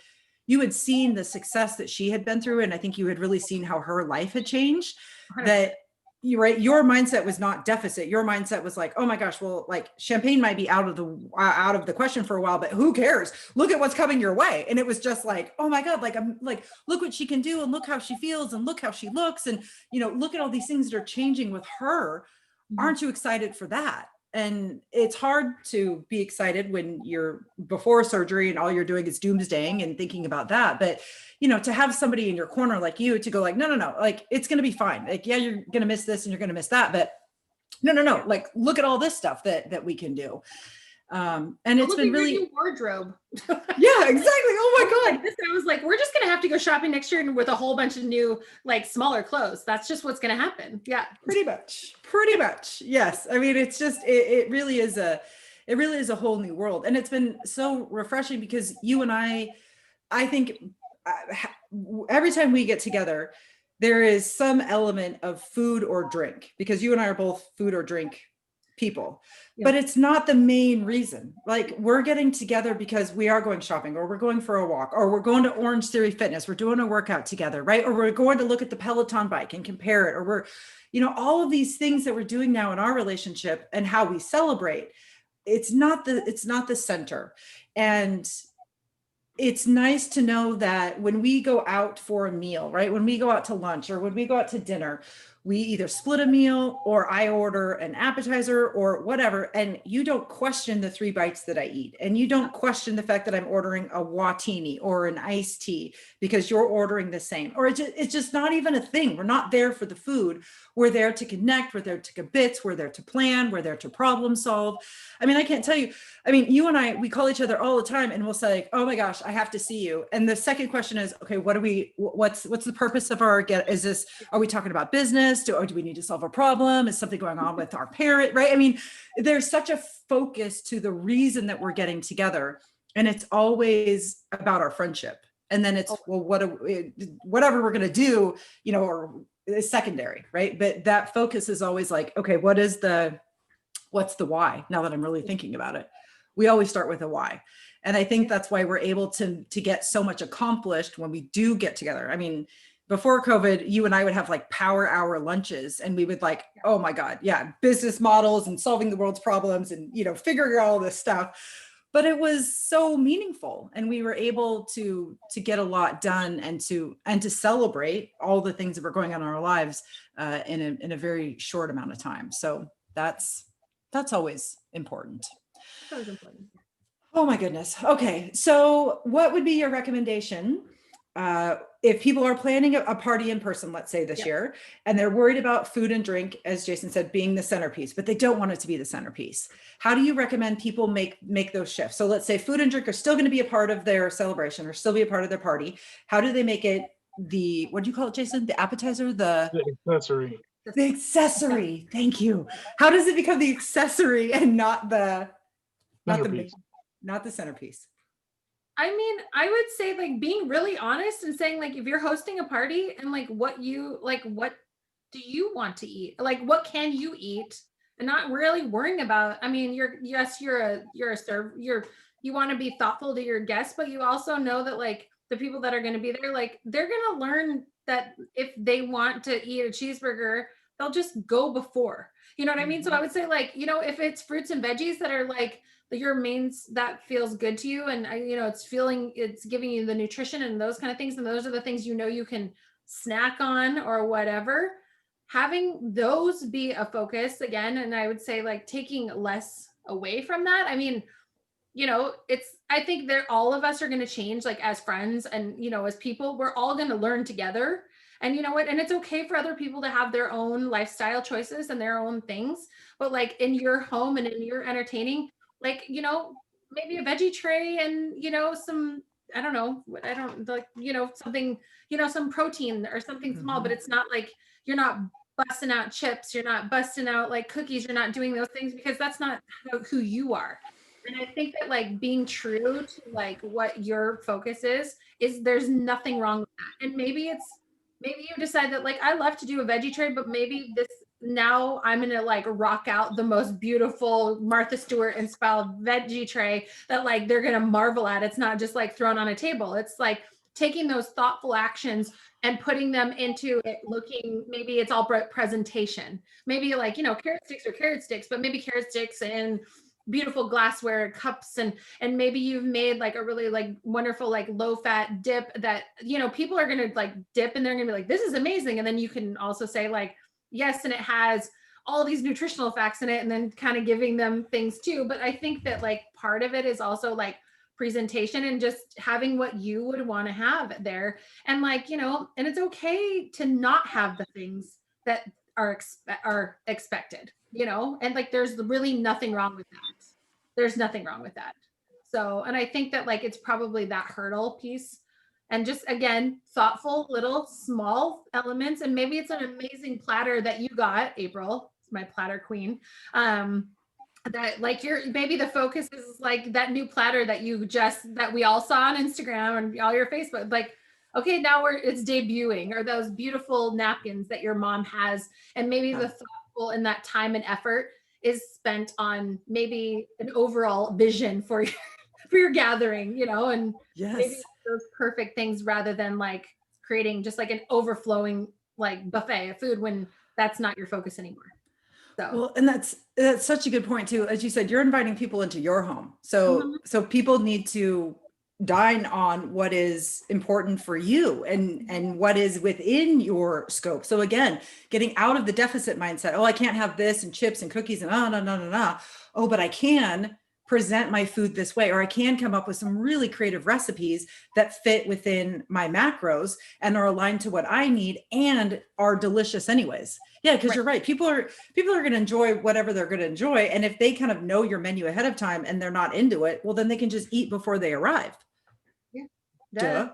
seen the success that she had been through. And I think you had really seen how her life had changed, that your mindset was not deficit. Your mindset was like, oh my gosh, well, like champagne might be out of the question for a while, but who cares? Look at what's coming your way. And it was just like, oh my God, like, I'm like, look what she can do, and look how she feels, and look how she looks. And, look at all these things that are changing with her. Aren't you excited for that? And it's hard to be excited when you're before surgery and all you're doing is doomsdaying and thinking about that. But, to have somebody in your corner like you to go like, no, like, it's going to be fine. Like, yeah, you're going to miss this and you're going to miss that, but no, like, look at all this stuff that we can do. And it's been really
new wardrobe.
Yeah, exactly. Oh my God.
I was like, we're just going to have to go shopping next year with a whole bunch of new, like, smaller clothes. That's just what's going to happen. Yeah.
Pretty much. Yes. I mean, it's just, it really is a whole new world. And it's been so refreshing because you and I think every time we get together, there is some element of food or drink, because you and I are both food or drink people, but it's not the main reason. Like, we're getting together because we are going shopping, or we're going for a walk, or we're going to Orange Theory Fitness. We're doing a workout together, right? Or we're going to look at the Peloton bike and compare it, or we're, all of these things that we're doing now in our relationship and how we celebrate. It's not the center. And it's nice to know that when we go out for a meal, right? When we go out to lunch or when we go out to dinner, we either split a meal or I order an appetizer or whatever. And you don't question the 3 bites that I eat. And you don't question the fact that I'm ordering a Watini or an iced tea because you're ordering the same. Or it's just not even a thing. We're not there for the food. We're there to connect. We're there to kibitz. We're there to plan. We're there to problem solve. I mean, I can't tell you. I mean, you and I, we call each other all the time and we'll say, like, oh my gosh, I have to see you. And the second question is, okay, what's the purpose of are we talking about business? Do we need to solve a problem? Is something going on with our parent, right? I mean, there's such a focus to the reason that we're getting together, and it's always about our friendship. And then it's, well, whatever we're going to do, or is secondary, right? But that focus is always like, okay, what's the why? Now that I'm really thinking about it, we always start with a why. And I think that's why we're able to get so much accomplished when we do get together. I mean, before COVID, you and I would have like power hour lunches, and we would like, oh my God, yeah, business models and solving the world's problems and, figuring out all this stuff. But it was so meaningful, and we were able to get a lot done and to celebrate all the things that were going on in our lives in a very short amount of time. So that's always important.
That was important.
Oh my goodness. Okay. So what would be your recommendation if people are planning a party in person, let's say this year, and they're worried about food and drink, as Jason said, being the centerpiece, but they don't want it to be the centerpiece? How do you recommend people make those shifts? So let's say food and drink are still going to be a part of their celebration or still be a part of their party. How do they make it what do you call it, Jason? The appetizer? The
accessory.
The accessory. Thank you. How does it become the accessory and not the centerpiece?
I mean, I would say, like, being really honest and saying, like, if you're hosting a party and like what do you want to eat? Like, what can you eat? And not really worrying about, I mean, you want to be thoughtful to your guests, but you also know that, like, the people that are going to be there, like, they're going to learn that if they want to eat a cheeseburger, they'll just go before, you know what I mean? So I would say, like, if it's fruits and veggies that are like your mains, that feels good to you, and it's giving you the nutrition and those kind of things, and those are the things you can snack on or whatever, having those be a focus again. And I would say, like, taking less away from that. I mean, I think all of us are going to change, like, as friends and, as people, we're all going to learn together. And you know what? And it's okay for other people to have their own lifestyle choices and their own things, but like in your home and in your entertaining, like, maybe a veggie tray and, some, something, some protein or something small, but it's not like you're not busting out chips, you're not busting out like cookies, you're not doing those things because that's not who you are. And I think that like being true to like what your focus is there's nothing wrong with that. And maybe you decide that like I love to do a veggie tray, but maybe this now I'm gonna like rock out the most beautiful Martha Stewart inspired veggie tray that like they're gonna marvel at. It's not just like thrown on a table. It's like taking those thoughtful actions and putting them into it looking, maybe it's all presentation. Maybe like, you know, carrot sticks or carrot sticks, but maybe carrot sticks and beautiful glassware cups, and maybe you've made like a really like wonderful like low fat dip that, you know, people are going to like dip and they're going to be like, this is amazing. And then you can also say like, yes, and it has all these nutritional facts in it, and then kind of giving them things too. But I think that like part of it is also like presentation and just having what you would want to have there. And like, you know, and it's okay to not have the things that are expected, you know, and like there's really nothing wrong with that. There's nothing wrong with that. So, and I think that like it's probably that hurdle piece, and just again, thoughtful little small elements. And maybe it's an amazing platter that you got, April, my platter queen. That like maybe the focus is like that new platter that that we all saw on Instagram and all your Facebook, like, okay, now it's debuting, or those beautiful napkins that your mom has. And maybe the thoughtful and that time and effort is spent on maybe an overall vision for your gathering, you know, and maybe those perfect things rather than like creating just like an overflowing like buffet of food when that's not your focus anymore. So.
Well, and that's such a good point too. As you said, you're inviting people into your home. So people need to dine on what is important for you and what is within your scope. So again, getting out of the deficit mindset. Oh, I can't have this and chips and cookies and no. Oh, but I can present my food this way, or I can come up with some really creative recipes that fit within my macros and are aligned to what I need and are delicious anyways. Yeah, because you're right. People are going to enjoy whatever they're going to enjoy. And if they kind of know your menu ahead of time and they're not into it, well, then they can just eat before they arrive. Yeah.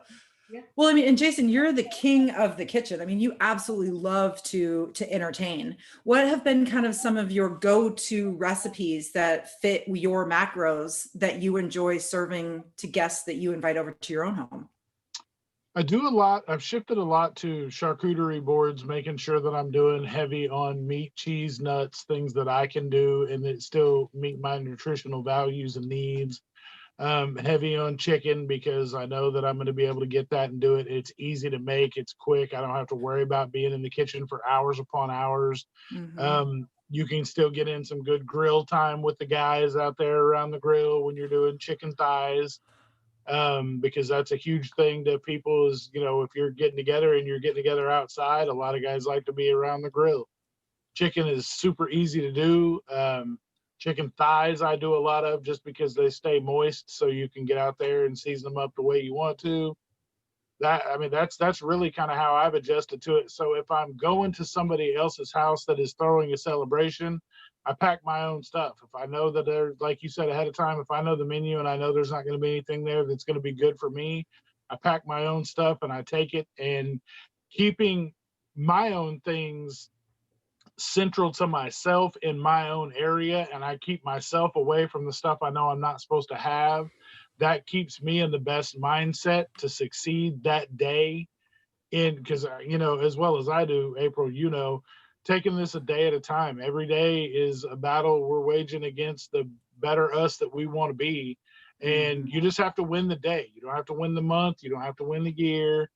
Well, I mean, and Jason, you're the king of the kitchen. I mean, you absolutely love to entertain. What have been kind of some of your go-to recipes that fit your macros that you enjoy serving to guests that you invite over to your own home?
I do a lot. I've shifted a lot to charcuterie boards, making sure that I'm doing heavy on meat, cheese, nuts, things that I can do and that still meet my nutritional values and needs. Heavy on chicken because I know that I'm going to be able to get that and do it. It's easy to make. It's quick. I don't have to worry about being in the kitchen for hours upon hours. You can still get in some good grill time with the guys out there around the grill when you're doing chicken thighs. Because that's a huge thing to people is, you know, if you're getting together and you're getting together outside, a lot of guys like to be around the grill. Chicken is super easy to do. Chicken thighs I do a lot of just because they stay moist, so you can get out there and season them up the way you want to. That's really kind of how I've adjusted to it. So if I'm going to somebody else's house that is throwing a celebration, I pack my own stuff. If I know that they're, like you said ahead of time, if I know the menu and I know there's not going to be anything there that's going to be good for me, I pack my own stuff and I take it. And keeping my own things central to myself in my own area, and I keep myself away from the stuff I know I'm not supposed to have, that keeps me in the best mindset to succeed that day. Because you know, as well as I do, April, you know, taking this a day at a time. Every day is a battle we're waging against the better us that we want to be, and you just have to win the day. You don't have to win the month, you don't have to win the year.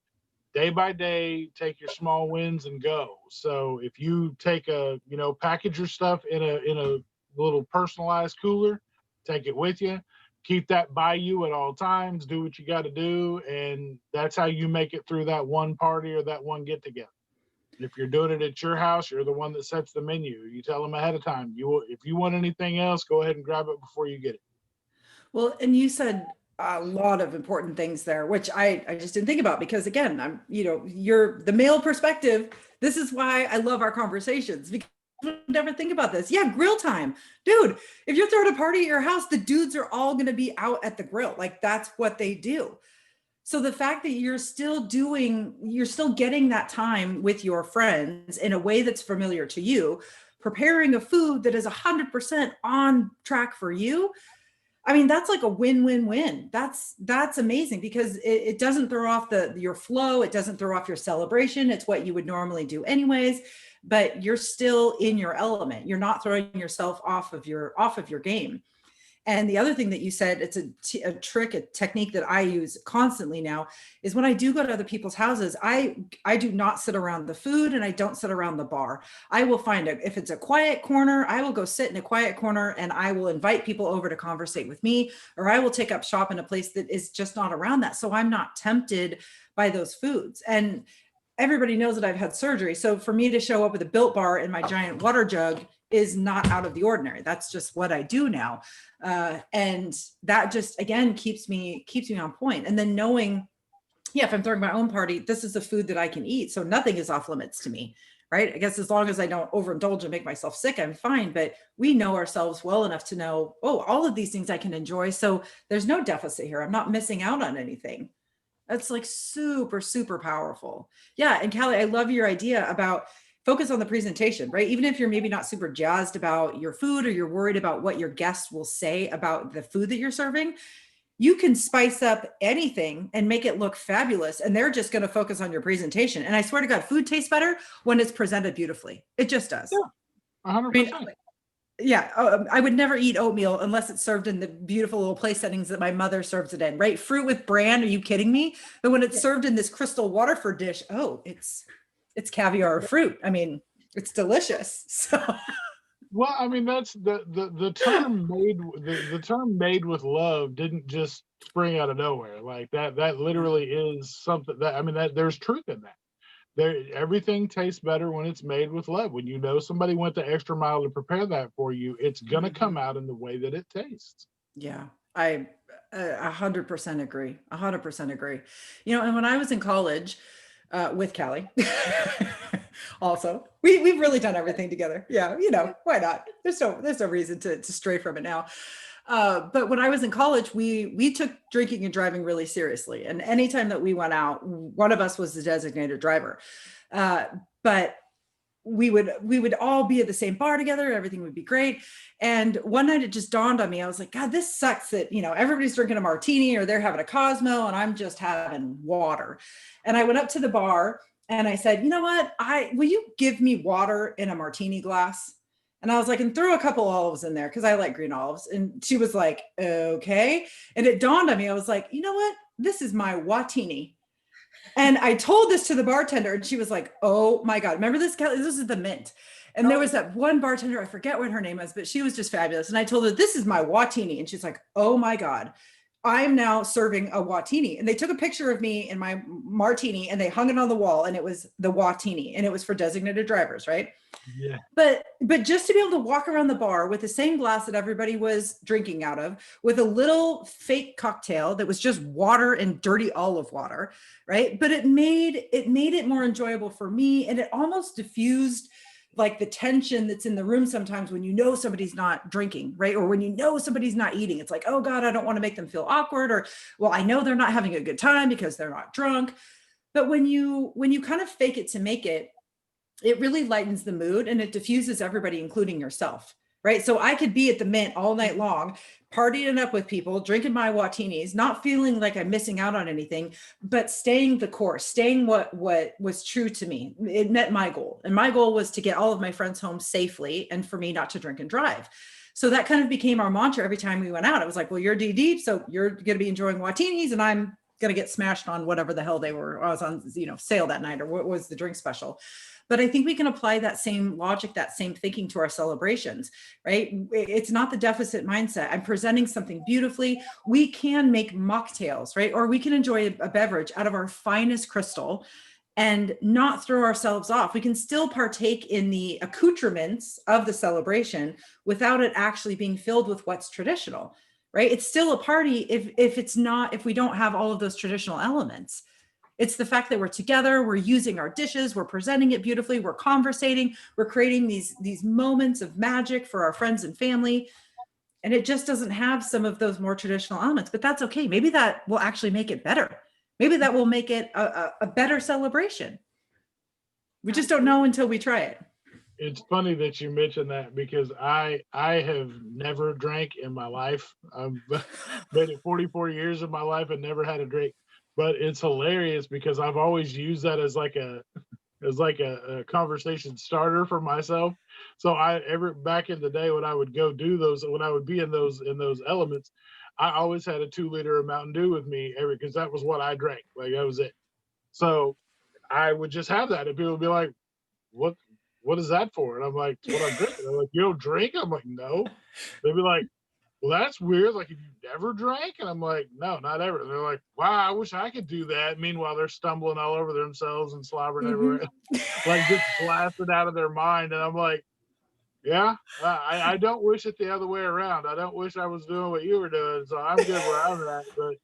Day by day, take your small wins and go. So if you take package your stuff in a little personalized cooler, take it with you, keep that by you at all times, do what you got to do. And that's how you make it through that one party or that one get together. If you're doing it at your house, you're the one that sets the menu. You tell them ahead of time, if you want anything else, go ahead and grab it before you get it.
Well, and you said a lot of important things there, which I just didn't think about because again, you're the male perspective. This is why I love our conversations because I would never think about this. Yeah. Grill time, dude. If you're throwing a party at your house, the dudes are all going to be out at the grill. Like that's what they do. So the fact that you're still getting that time with your friends in a way that's familiar to you, preparing a food that is 100% on track for you. I mean, that's like a win-win-win. That's amazing because it doesn't throw off your flow. It doesn't throw off your celebration. It's what you would normally do anyways, but you're still in your element. You're not throwing yourself off of your game. And the other thing that you said, it's a trick, a technique that I use constantly now, is when I do go to other people's houses, I do not sit around the food and I don't sit around the bar. I will find if it's a quiet corner, I will go sit in a quiet corner and I will invite people over to conversate with me, or I will take up shop in a place that is just not around that. So I'm not tempted by those foods. And everybody knows that I've had surgery. So for me to show up with a Built Bar in my giant water jug is not out of the ordinary. That's just what I do now. And that just, again, keeps me on point. And then knowing, yeah, if I'm throwing my own party, this is the food that I can eat. So nothing is off limits to me, right? I guess as long as I don't overindulge and make myself sick, I'm fine. But we know ourselves well enough to know, oh, all of these things I can enjoy. So there's no deficit here. I'm not missing out on anything. That's like super, super powerful. Yeah. And Callie, I love your idea about focus on the presentation, right? Even if you're maybe not super jazzed about your food or you're worried about what your guests will say about the food that you're serving, you can spice up anything and make it look fabulous. And they're just going to focus on your presentation. And I swear to God, food tastes better when it's presented beautifully. It just does.
Yeah, 100%.
I would never eat oatmeal unless it's served in the beautiful little place settings that my mother serves it in, right? Fruit with bran, are you kidding me? But when it's served in this crystal Waterford dish, oh, it's caviar or fruit. I mean, it's delicious. So,
well, I mean, that's the term the term made with love didn't just spring out of nowhere. Like that literally is something that, I mean, that there's truth in that. Everything tastes better when it's made with love. When you know somebody went the extra mile to prepare that for you, it's going to come out in the way that it tastes.
Yeah, I 100% agree. 100% agree. And when I was in college, with Callie. Also, we've really done everything together. Yeah, why not? There's no reason to stray from it now. But when I was in college, we took drinking and driving really seriously. And anytime that we went out, one of us was the designated driver. But we would all be at the same bar together. Everything would be great. And one night it just dawned on me. I was like, God, this sucks that, everybody's drinking a martini or they're having a Cosmo and I'm just having water. And I went up to the bar and I said, you know what? Will you give me water in a martini glass? And I was like, and throw a couple olives in there because I like green olives. And she was like, okay. And it dawned on me. I was like, you know what? This is my Watini. And I told this to the bartender and she was like, oh my God, remember this? This is the Mint. And there was that one bartender, I forget what her name was, but she was just fabulous. And I told her, this is my Watini. And she's like, oh my God, I'm now serving a Watini. And they took a picture of me in my martini and they hung it on the wall and it was the Watini and it was for designated drivers, right?
Yeah.
But just to be able to walk around the bar with the same glass that everybody was drinking out of, with a little fake cocktail that was just water and dirty olive water, right? But it made it more enjoyable for me, and it almost diffused like the tension that's in the room sometimes when somebody's not drinking, right? Or when somebody's not eating. It's like, oh God, I don't want to make them feel awkward, or well, I know they're not having a good time because they're not drunk. But when you kind of fake it to make it, it really lightens the mood and it diffuses everybody, including yourself, right? So I could be at the Mint all night long, partying up with people, drinking my Watinis, not feeling like I'm missing out on anything, but staying the course, staying what was true to me. It met my goal. And my goal was to get all of my friends home safely and for me not to drink and drive. So that kind of became our mantra every time we went out. It was like, well, you're DD, so you're going to be enjoying Watinis and I'm going to get smashed on whatever the hell they were. I was on, sale that night, or what was the drink special. But I think we can apply that same logic, that same thinking to our celebrations, right? It's not the deficit mindset. I'm presenting something beautifully. We can make mocktails, right? Or we can enjoy a beverage out of our finest crystal and not throw ourselves off. We can still partake in the accoutrements of the celebration without it actually being filled with what's traditional, right? It's still a party if we don't have all of those traditional elements. It's the fact that we're together, we're using our dishes, we're presenting it beautifully, we're conversating, we're creating these moments of magic for our friends and family. And it just doesn't have some of those more traditional elements, but that's okay. Maybe that will actually make it better. maybe that will make it a better celebration. We just don't know until we try it.
It's funny that you mentioned that because I have never drank in my life. I've been at 44 years of my life and never had a drink. But it's hilarious because I've always used that as like a conversation starter for myself. So back in the day when I would go do those, when I would be in those elements, I always had a 2 liter of Mountain Dew with me because that was what I drank. Like that was it. So I would just have that and people would be like, what is that for? And I'm like, it's what I'm drinking. They're like, you don't drink? I'm like, no. They'd be like, well, that's weird. Like, have you never drank? And I'm like, no, not ever. And they're like, wow, I wish I could do that. Meanwhile, they're stumbling all over themselves and slobbering everywhere, like just blasted out of their mind. And I'm like, yeah, I don't wish it the other way around. I don't wish I was doing what you were doing. So I'm good where I'm at. But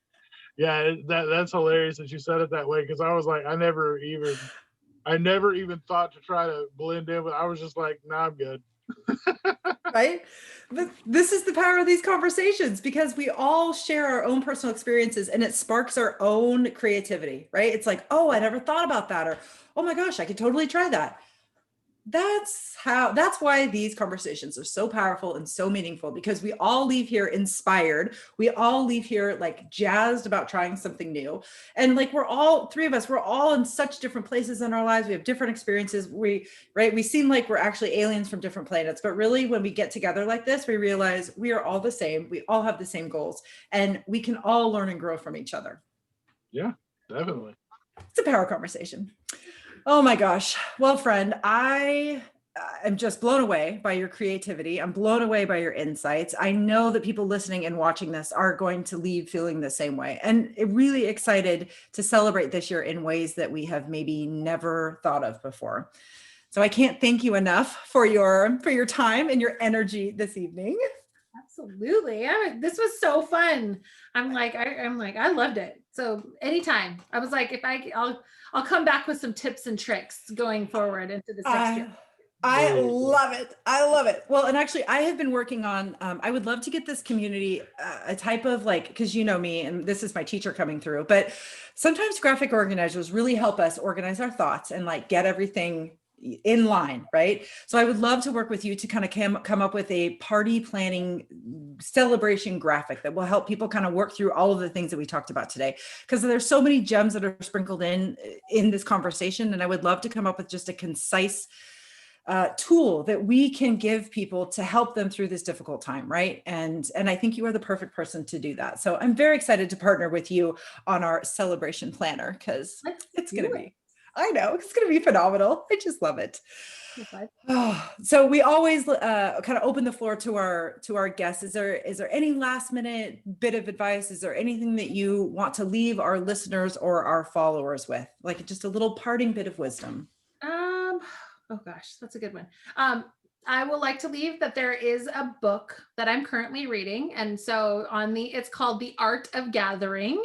yeah, that's hilarious that you said it that way because I was like, I never even thought to try to blend in, but I was just like, nah, I'm good.
Right? But this is the power of these conversations because we all share our own personal experiences and it sparks our own creativity, right? It's like, oh, I never thought about that. Or, oh my gosh, I could totally try that. That's why these conversations are so powerful and so meaningful because we all leave here inspired. We all leave here like jazzed about trying something new. And like three of us, we're all in such different places in our lives. We have different experiences. We seem like we're actually aliens from different planets, but really when we get together like this, we realize we are all the same. We all have the same goals and we can all learn and grow from each other.
Yeah, definitely.
It's a power conversation. Oh my gosh. Well, friend, I am just blown away by your creativity. I'm blown away by your insights. I know that people listening and watching this are going to leave feeling the same way and really excited to celebrate this year in ways that we have maybe never thought of before. So I can't thank you enough for your time and your energy this evening.
Absolutely. This was so fun. I'm like, I loved it. So anytime. I was like, I'll come back with some tips and tricks going forward into this next year.
I love it. I love it. Well, and actually I have been working on, I would love to get this community a type of like, cause you know me, and this is my teacher coming through, but sometimes graphic organizers really help us organize our thoughts and like get everything in line, right? So I would love to work with you to kind of come up with a party planning celebration graphic that will help people kind of work through all of the things that we talked about today. Because there's so many gems that are sprinkled in this conversation. And I would love to come up with just a concise tool that we can give people to help them through this difficult time, right? And I think you are the perfect person to do that. So I'm very excited to partner with you on our celebration planner because it's going to be, I know it's going to be phenomenal. I just love it. Oh, so we always kind of open the floor to our guests. Is there any last minute bit of advice? Is there anything that you want to leave our listeners or our followers with, like just a little parting bit of wisdom?
Oh gosh, that's a good one. I will like to leave that there is a book that I'm currently reading, and so it's called The Art of Gathering.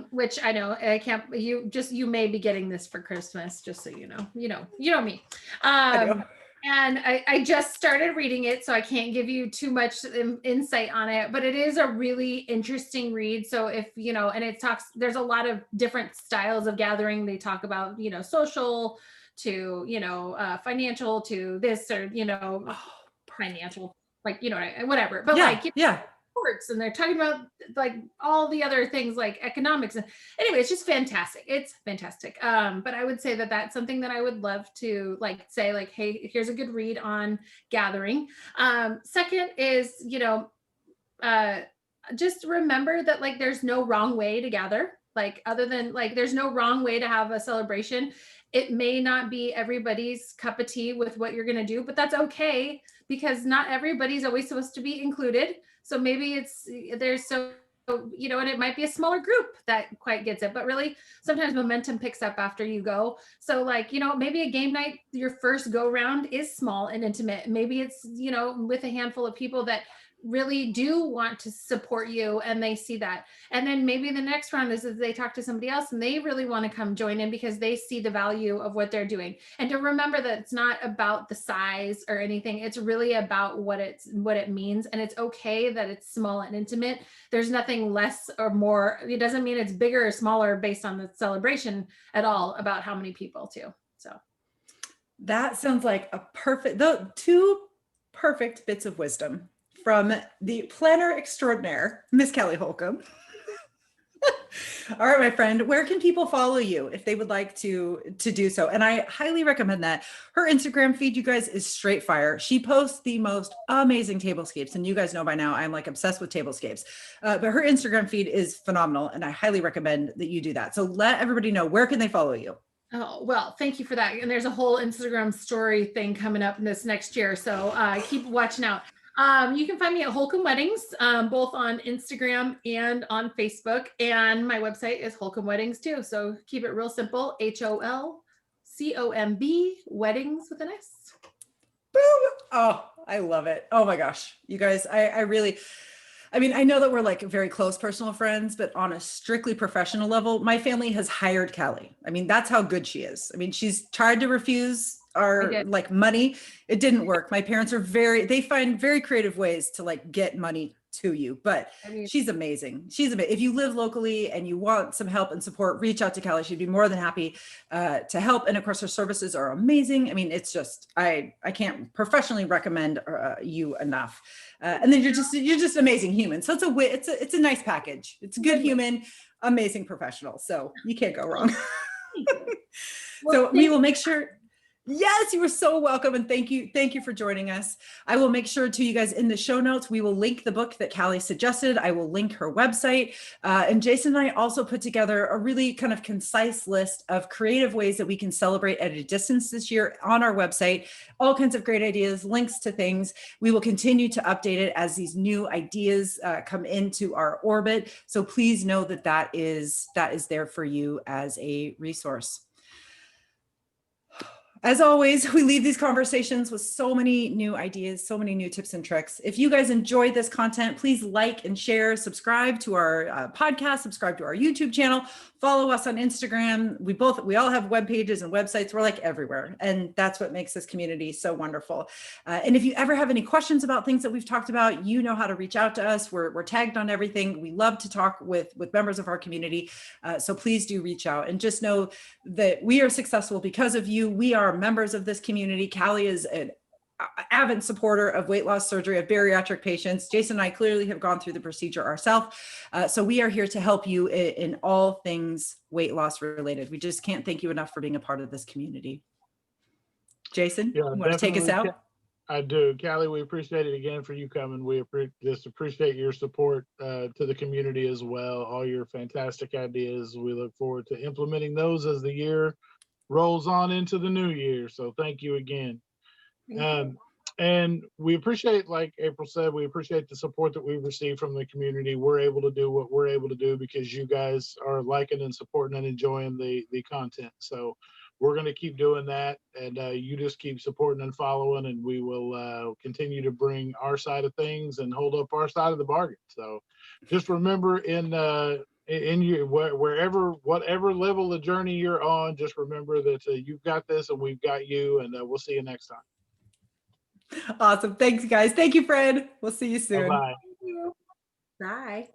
Which I know I can't, you may be getting this for Christmas, just so you know me. And I just started reading it, so I can't give you too much insight on it, but it is a really interesting read. So if, and there's a lot of different styles of gathering. They talk about, social to, financial to this or, financial, like, whatever, but sports, and they're talking about like all the other things like economics. And anyway, it's just fantastic. It's fantastic. But I would say that that's something that I would love to say, hey, here's a good read on gathering. Second is, just remember that there's no wrong way to gather. Other than there's no wrong way to have a celebration. It may not be everybody's cup of tea with what you're going to do, but that's okay because not everybody's always supposed to be included. So maybe and it might be a smaller group that quite gets it, but really sometimes momentum picks up after you go. So maybe a game night, your first go round is small and intimate. Maybe it's, with a handful of people that really do want to support you, and they see that. And then maybe the next round is if they talk to somebody else and they really want to come join in because they see the value of what they're doing. And to remember that it's not about the size or anything. It's really about what it means. And it's okay that it's small and intimate. There's nothing less or more. It doesn't mean it's bigger or smaller based on the celebration at all, about how many people too. So
that sounds like two perfect bits of wisdom from the planner extraordinaire, Miss Callie Holcomb. All right, my friend, where can people follow you if they would like to do so? And I highly recommend that. Her Instagram feed, you guys, is straight fire. She posts the most amazing tablescapes. And you guys know by now, I'm like obsessed with tablescapes. But her Instagram feed is phenomenal. And I highly recommend that you do that. So let everybody know, where can they follow you?
Oh, well, thank you for that. And there's a whole Instagram story thing coming up in this next year. So keep watching out. You can find me at Holcombe Weddings, both on Instagram and on Facebook. And my website is Holcombe Weddings too. So keep it real simple. HOLCOMB Weddings with an S.
Boom. Oh, I love it. Oh my gosh. You guys, I mean, I know that we're like very close personal friends, but on a strictly professional level, my family has hired Callie. I mean, that's how good she is. I mean, she's tried to refuse our like money. It didn't work. My parents are they find very creative ways to like get money to you, but she's amazing. She's amazing. If you live locally and you want some help and support, reach out to Callie. She'd be more than happy to help. And of course, her services are amazing. I mean, it's just, I can't professionally recommend you enough. And then you're just amazing human. So it's a nice package. It's a good human, amazing professional. So you can't go wrong. So we will make sure. Yes, you were so welcome. And thank you for joining us. I will make sure to you guys in the show notes, we will link the book that Callie suggested. I will link her website. And Jason and I also put together a really kind of concise list of creative ways that we can celebrate at a distance this year on our website. All kinds of great ideas, links to things. We will continue to update it as these new ideas come into our orbit. So please know that is there for you as a resource. As always, we leave these conversations with so many new ideas, so many new tips and tricks. If you guys enjoyed this content, please like and share, subscribe to our podcast, subscribe to our YouTube channel, follow us on Instagram. We all have web pages and websites. We're like everywhere. And that's what makes this community so wonderful. And if you ever have any questions about things that we've talked about, you know how to reach out to us. We're tagged on everything. We love to talk with members of our community. So please do reach out, and just know that we are successful because of you. We are members of this community. Callie is an avid supporter of weight loss surgery of bariatric patients. Jason and I clearly have gone through the procedure ourselves. So we are here to help you in all things weight loss related. We just can't thank you enough for being a part of this community. Jason, you want to take us out?
I do. Callie, we appreciate it again for you coming. We just appreciate your support to the community as well. All your fantastic ideas. We look forward to implementing those as the year rolls on into the new year. So thank you again. And we appreciate, like April said, we appreciate the support that we've received from the community. We're able to do what we're able to do because you guys are liking and supporting and enjoying the content. So we're going to keep doing that, and you just keep supporting and following, and we will continue to bring our side of things and hold up our side of the bargain. So just remember, in your whatever level of journey you're on, just remember that you've got this and we've got you, and we'll see you next time.
Awesome. Thanks, guys. Thank you, Fred. We'll see you soon.
Bye-bye.
Thank you. Bye.